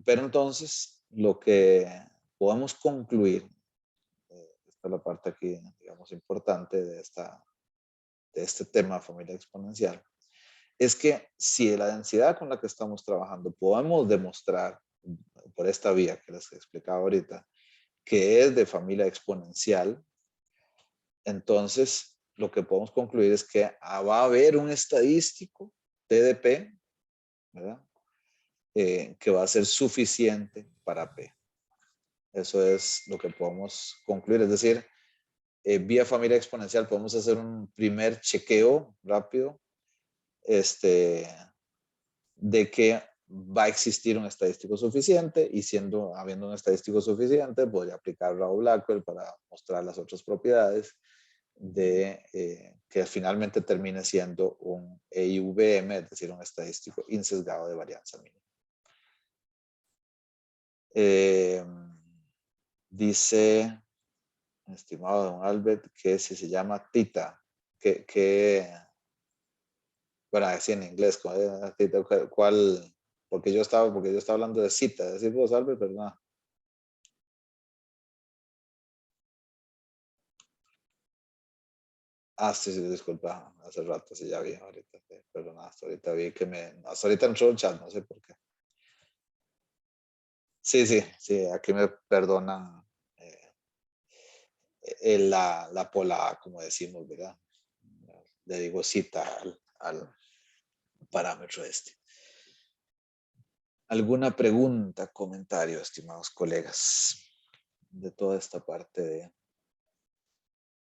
Pero entonces, lo que podemos concluir, esta es la parte aquí, digamos, importante de este tema familia exponencial, es que si la densidad con la que estamos trabajando podemos demostrar por esta vía que les explicaba ahorita, que es de familia exponencial, entonces lo que podemos concluir es que va a haber un estadístico TDP, ¿verdad? Que va a ser suficiente para P. Eso es lo que podemos concluir, es decir, vía familia exponencial podemos hacer un primer chequeo rápido de que va a existir un estadístico suficiente, y habiendo un estadístico suficiente, podría aplicar Rao-Blackwell para mostrar las otras propiedades de que finalmente termine siendo un EIVM, es decir, un estadístico insesgado de varianza mínima. Dice, estimado don Albert, que si se llama tita, bueno, así en inglés, ¿cuál? Porque yo estaba hablando de cita, decir vos, Albert, pero no. Sí, disculpa, hace rato sí ya vi, ahorita, perdón, hasta ahorita vi hasta ahorita entró el chat, no sé por qué. Sí, aquí me perdonan la pola, como decimos, ¿verdad? Le digo cita al parámetro este. ¿Alguna pregunta, comentario, estimados colegas, de toda esta parte de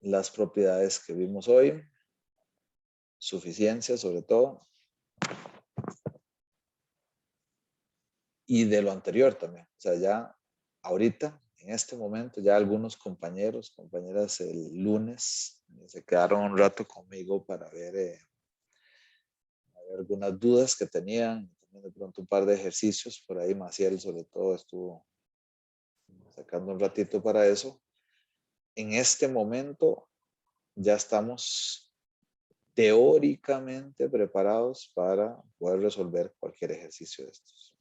las propiedades que vimos hoy? Suficiencia, sobre todo. Y de lo anterior también. O sea, ya ahorita, en este momento, ya algunos compañeros, compañeras, el lunes se quedaron un rato conmigo para ver algunas dudas que tenían. También de pronto un par de ejercicios por ahí. Maciel, sobre todo, estuvo sacando un ratito para eso. En este momento ya estamos teóricamente preparados para poder resolver cualquier ejercicio de estos.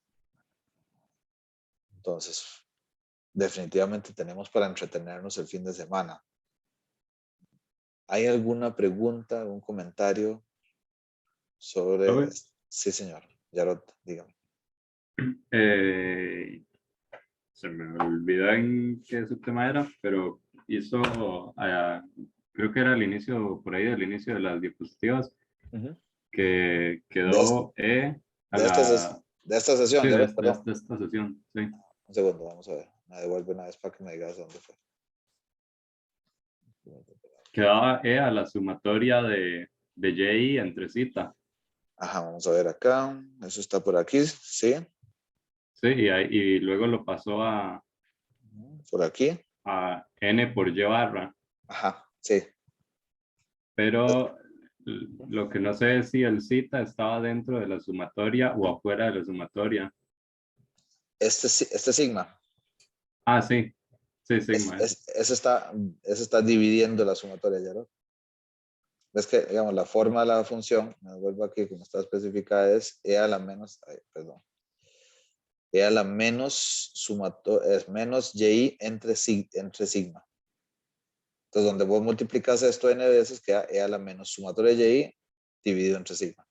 Entonces, definitivamente tenemos para entretenernos el fin de semana. ¿Hay alguna pregunta, algún comentario sobre? Sí, señor. Yarot, dígame. Se me olvidó en qué subtema era, pero hizo, creo que era el inicio, por ahí del inicio de las diapositivas, que quedó de esta sesión, sí, Yarot, perdón. de esta sesión, sí. Un segundo, vamos a ver. Me devuelve una vez para que me digas dónde fue. Quedaba E a la sumatoria de Y entre cita. Ajá, vamos a ver acá. Eso está por aquí, sí. Sí, y luego lo pasó Por aquí. a N por Y barra. Ajá, sí. Pero Lo que no sé es si el cita estaba dentro de la sumatoria o afuera de la sumatoria. Este sigma, Ah, sí. Sí, sigma. ese está dividiendo la sumatoria, ¿ya no? Ves que, digamos, la forma de la función, me vuelvo aquí, como está especificada, es e a la menos, perdón, e a la menos es menos y entre sigma. Entonces, donde vos multiplicas esto n veces, queda e a la menos sumatoria de y dividido entre sigma.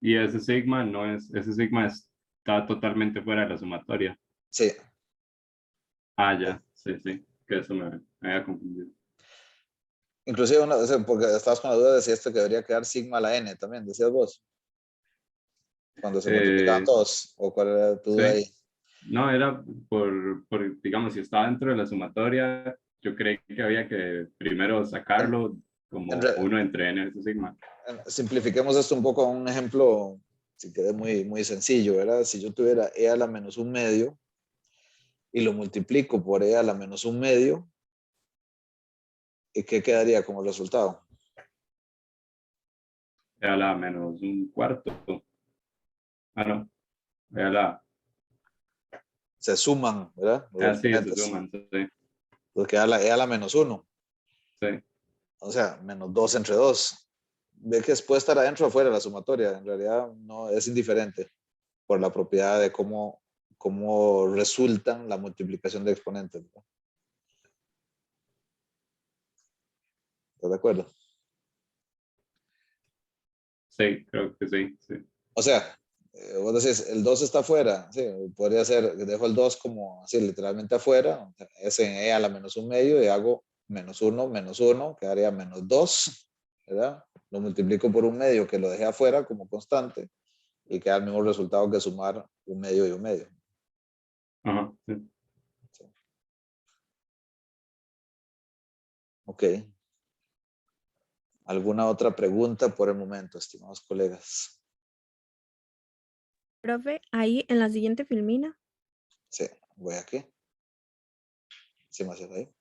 Y ese sigma no es, ese sigma está totalmente fuera de la sumatoria. Sí. Ah, ya, sí, sí, que eso me había confundido. Inclusive, porque estabas con la duda de si esto debería quedar sigma a la n también, decías vos. Cuando se multiplicaban Eh, todos, o cuál era tu duda sí, ahí. no, era digamos, si estaba dentro de la sumatoria, yo creí que había que primero En, sacarlo en como re- 1 entre n ese sigma. Simplifiquemos esto un poco a un ejemplo, si quede muy, muy sencillo, ¿verdad? Si yo tuviera e a la menos un medio y lo multiplico por e a la menos un medio, ¿y qué quedaría como resultado? A la menos un cuarto. Ah, no, a la, Se suman, ¿verdad? Los ah, sí, se exponentes. suman, sí, Porque queda la e a la menos uno, sí. o sea, menos 2 entre 2. Ve que puede estar adentro o afuera de la sumatoria, en realidad no es indiferente por la propiedad de cómo resultan la multiplicación de exponentes, ¿verdad? ¿Estás de acuerdo? Sí, creo que sí, sí. O sea, vos decís, el 2 está afuera, sí, podría ser, dejo el 2 como así, literalmente afuera, o sea, es en e a la menos un medio y hago menos 1, quedaría menos 2, ¿verdad? Lo multiplico por un medio que lo dejé afuera como constante y queda el mismo resultado que sumar un medio y un medio. Ajá, sí. Sí. Ok. ¿Alguna otra pregunta por el momento, estimados colegas? Profe, ahí en la siguiente filmina, Sí, voy aquí. Sí, más ahí.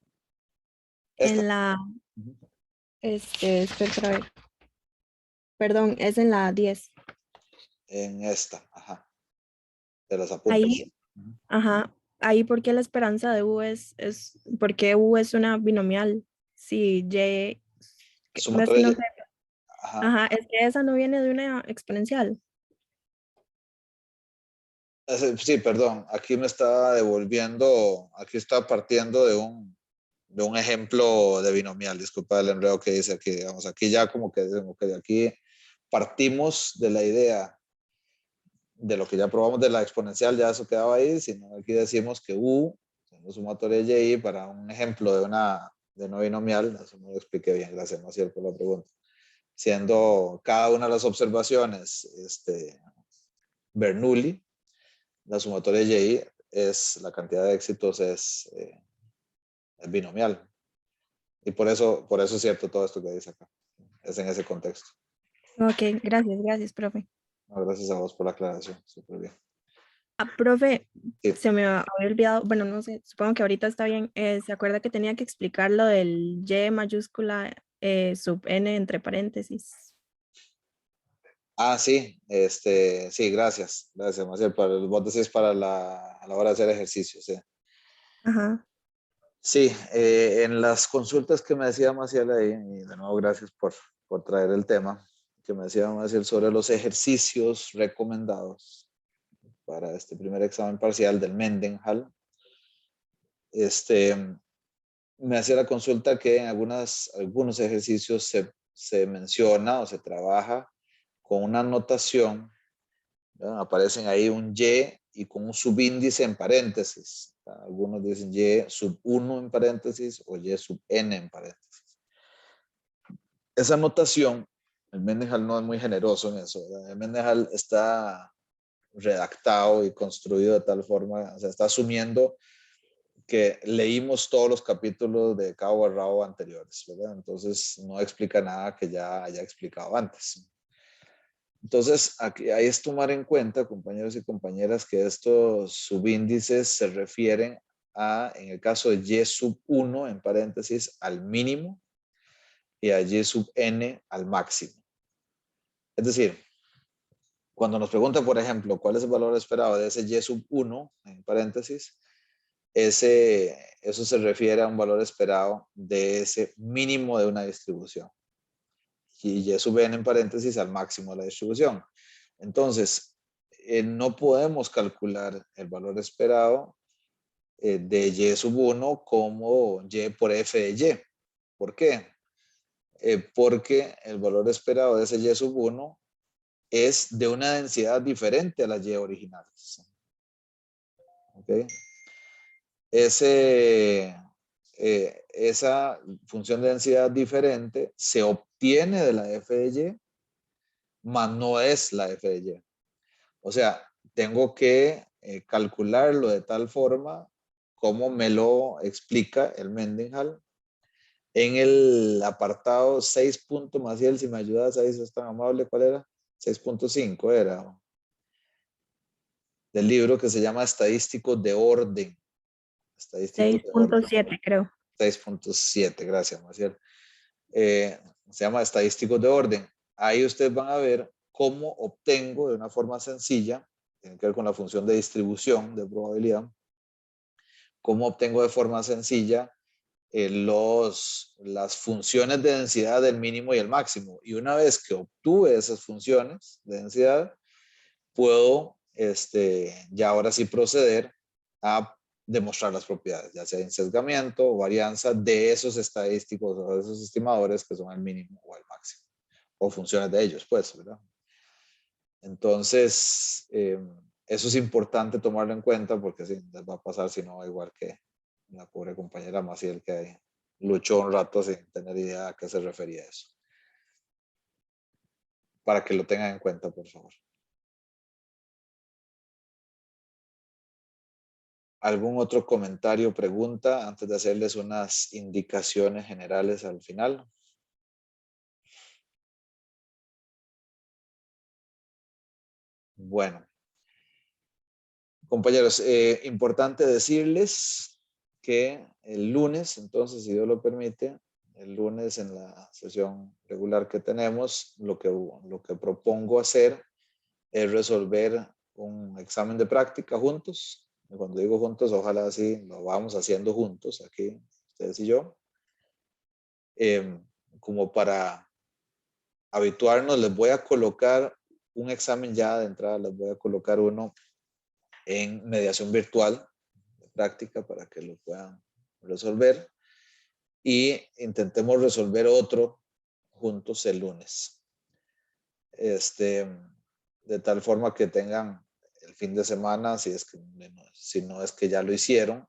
Esta. en la, Ujú. espera a ver, perdón, es en la 10. En esta, ajá, de los apuntes. Ahí, Ujú. ajá, ahí porque la esperanza de U porque U es una binomial. Sí, Y, ves que Sumatoria, no sé, ajá. ajá, es que esa no viene de una exponencial. Sí, perdón, aquí me está devolviendo, aquí está partiendo de un ejemplo de binomial, disculpa el enredo que dice aquí, digamos, aquí ya como que de aquí partimos de la idea de lo que ya probamos de la exponencial, ya eso quedaba ahí, sino aquí decimos que U, siendo sumatoria de Y, para un ejemplo de una binomial, eso no lo expliqué bien, gracias, Maciel, por la pregunta, siendo cada una de las observaciones Bernoulli, la sumatoria de Y es la cantidad de éxitos es binomial. Y por eso es cierto todo esto que dice acá. Es en ese contexto. Ok, gracias, profe. No, gracias a vos por la aclaración. Súper bien. Ah, profe, Sí. se me había olvidado, bueno, no sé, supongo que ahorita está bien. ¿Se acuerda que tenía que explicar lo del Y mayúscula sub n entre paréntesis? Ah, sí. Sí, gracias. Gracias, Maciel. Vos decís para a la hora de hacer ejercicio, sí. Ajá. Sí, en las consultas que me decía Maciel ahí, y de nuevo gracias por traer el tema, que me decía Maciel sobre los ejercicios recomendados para este primer examen parcial del Mendenhall. Me hacía la consulta que en algunos ejercicios se menciona o se trabaja con una notación, ¿verdad? Aparecen ahí un y con un subíndice en paréntesis. Algunos dicen y sub 1 en paréntesis o y sub n en paréntesis. Esa notación, el Mendenhall no es muy generoso en eso, ¿verdad? El Mendenhall está redactado y construido de tal forma, o sea, está asumiendo que leímos todos los capítulos de cabo a rabo anteriores, ¿verdad? Entonces no explica nada que ya haya explicado antes. Entonces, aquí hay es tomar en cuenta, compañeros y compañeras, que estos subíndices se refieren a, en el caso de y sub 1, en paréntesis, al mínimo, y a Y sub n al máximo. Es decir, cuando nos preguntan, por ejemplo, cuál es el valor esperado de ese Y sub 1, en paréntesis, eso se refiere a un valor esperado de ese mínimo de una distribución. Y Y sub n en paréntesis al máximo de la distribución. Entonces, no podemos calcular el valor esperado de Y sub 1 como Y por F de Y. ¿Por qué? Porque el valor esperado de ese Y sub 1 es de una densidad diferente a las Y originales. ¿Okay? Esa función de densidad diferente se obtiene de la F de Y, mas no es la F de Y. O sea, tengo que calcularlo de tal forma como me lo explica el Mendenhall en el apartado 6. Maciel, si me ayudas ahí, si es tan amable, ¿cuál era? 6.5 era. Del libro que se llama Estadísticos de Orden. Estadísticos de Orden. 6.7 creo. 6.7, gracias, Maciel. Se llama Estadísticos de Orden. Ahí ustedes van a ver cómo obtengo de una forma sencilla, tiene que ver con la función de distribución de probabilidad, cómo obtengo de forma sencilla las funciones de densidad del mínimo y el máximo. Y una vez que obtuve esas funciones de densidad, puedo ya ahora sí proceder a demostrar las propiedades, ya sea ensesgamiento o varianza de esos estadísticos o de esos estimadores que son el mínimo o el máximo, o funciones de ellos, pues, ¿verdad? Entonces, eso es importante tomarlo en cuenta porque sí, les va a pasar si no, igual que la pobre compañera Maciel que luchó un rato sin tener idea a qué se refería eso. Para que lo tengan en cuenta, por favor. ¿Algún otro comentario o pregunta antes de hacerles unas indicaciones generales al final? Bueno. Compañeros, importante decirles que el lunes, entonces, si Dios lo permite, el lunes en la sesión regular que tenemos, lo que propongo hacer es resolver un examen de práctica juntos. Y cuando digo juntos, ojalá así lo vamos haciendo juntos, aquí, ustedes y yo. Como para habituarnos, les voy a colocar un examen ya de entrada, les voy a colocar uno en mediación virtual de práctica para que lo puedan resolver y intentemos resolver otro juntos el lunes. De tal forma que tengan el fin de semana, si no es que ya lo hicieron,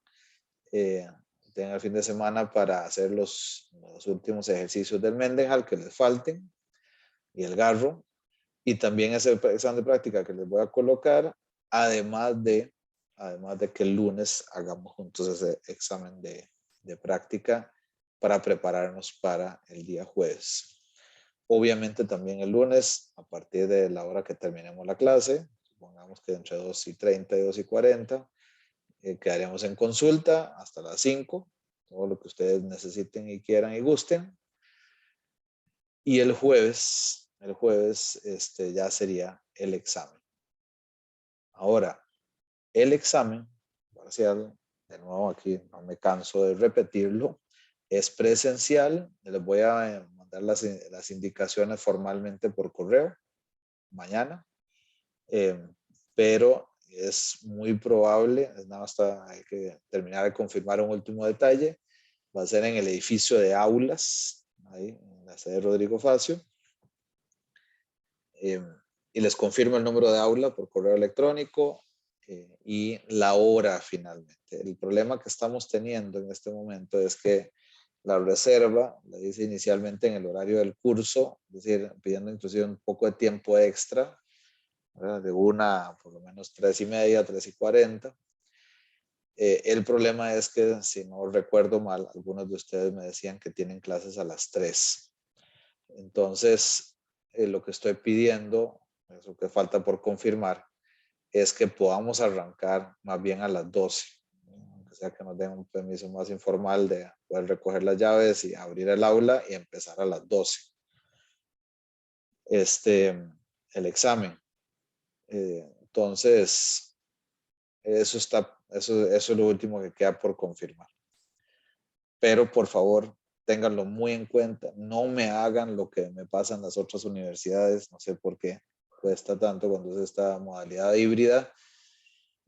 tengan el fin de semana para hacer los últimos ejercicios del Mendenhall que les falten y el Garro, y también ese examen de práctica que les voy a colocar, además de que el lunes hagamos juntos ese examen de práctica para prepararnos para el día jueves. Obviamente también el lunes, a partir de la hora que terminemos la clase, supongamos que entre 2:30 y 2:40, quedaremos en consulta hasta las 5, todo lo que ustedes necesiten y quieran y gusten. Y el jueves ya sería el examen. Ahora, el examen parcial, de nuevo aquí no me canso de repetirlo, es presencial. Les voy a mandar las indicaciones formalmente por correo mañana, pero es muy probable, es nada más hay que terminar de confirmar un último detalle, va a ser en el edificio de aulas, ahí en la sede de Rodrigo Facio. Y les confirmo el número de aula por correo electrónico y la hora finalmente. El problema que estamos teniendo en este momento es que la reserva la dice inicialmente en el horario del curso, es decir, pidiendo inclusive un poco de tiempo extra, ¿verdad? De por lo menos 3:30, 3:40. El problema es que, si no recuerdo mal, algunos de ustedes me decían que tienen clases a las 3. Entonces, lo que estoy pidiendo, eso que falta por confirmar, es que podamos arrancar más bien a las 12, sea que nos den un permiso más informal de poder recoger las llaves y abrir el aula y empezar a las 12. El examen. Entonces, eso es lo último que queda por confirmar. Pero por favor, ténganlo muy en cuenta. No me hagan lo que me pasa en las otras universidades. No sé por qué cuesta tanto cuando es esta modalidad híbrida,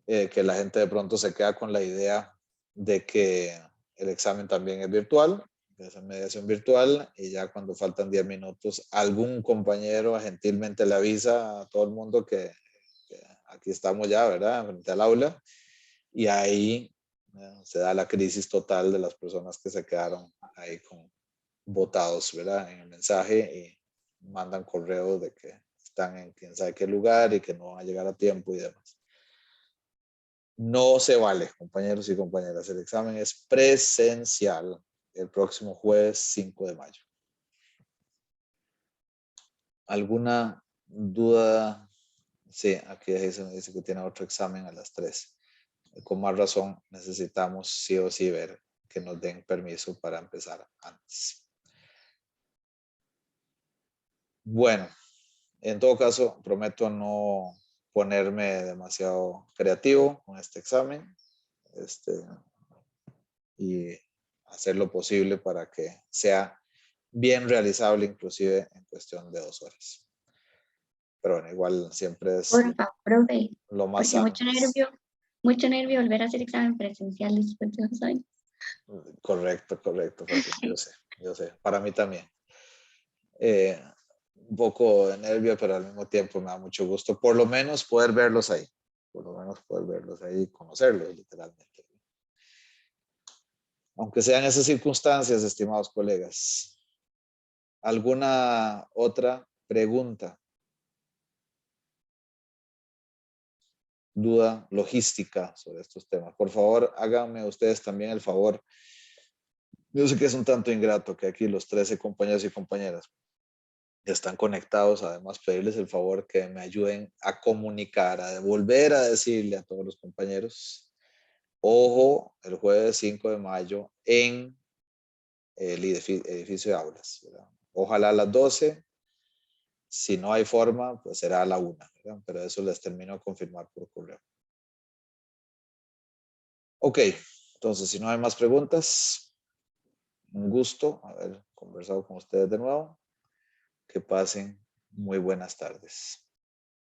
que la gente de pronto se queda con la idea de que el examen también es virtual, que es en mediación virtual, y ya cuando faltan 10 minutos, algún compañero gentilmente le avisa a todo el mundo que aquí estamos ya, ¿verdad? Frente al aula, y ahí se da la crisis total de las personas que se quedaron ahí botados, ¿verdad? En el mensaje y mandan correos de que están en quién sabe qué lugar y que no van a llegar a tiempo y demás. No se vale, compañeros y compañeras. El examen es presencial el próximo jueves 5 de mayo. ¿Alguna duda? Sí, aquí dice que tiene otro examen a las 3. Con más razón necesitamos sí o sí ver que nos den permiso para empezar antes. Bueno, en todo caso, prometo no ponerme demasiado creativo con este examen y hacer lo posible para que sea bien realizable, inclusive en cuestión de 2 horas. Pero bueno, igual siempre es Porfa, profe, lo más porque sano. mucho nervio volver a hacer examen presencial después de 2 años. Correcto, yo sé, para mí también. Un poco de nervio, pero al mismo tiempo me da mucho gusto, por lo menos poder verlos ahí, y conocerlos literalmente. Aunque sean esas circunstancias, estimados colegas. ¿Alguna otra pregunta? Duda logística sobre estos temas. Por favor, háganme ustedes también el favor. Yo sé que es un tanto ingrato que aquí los 13 compañeros y compañeras que están conectados, además pedirles el favor que me ayuden a comunicar, a volver a decirle a todos los compañeros, ojo, el jueves 5 de mayo en el edificio de aulas, ¿verdad? Ojalá a las 12. Si no hay forma, pues será a la 1, ¿verdad? Pero eso les termino de confirmar por correo. Ok, entonces si no hay más preguntas, un gusto haber conversado con ustedes de nuevo. Que pasen muy buenas tardes.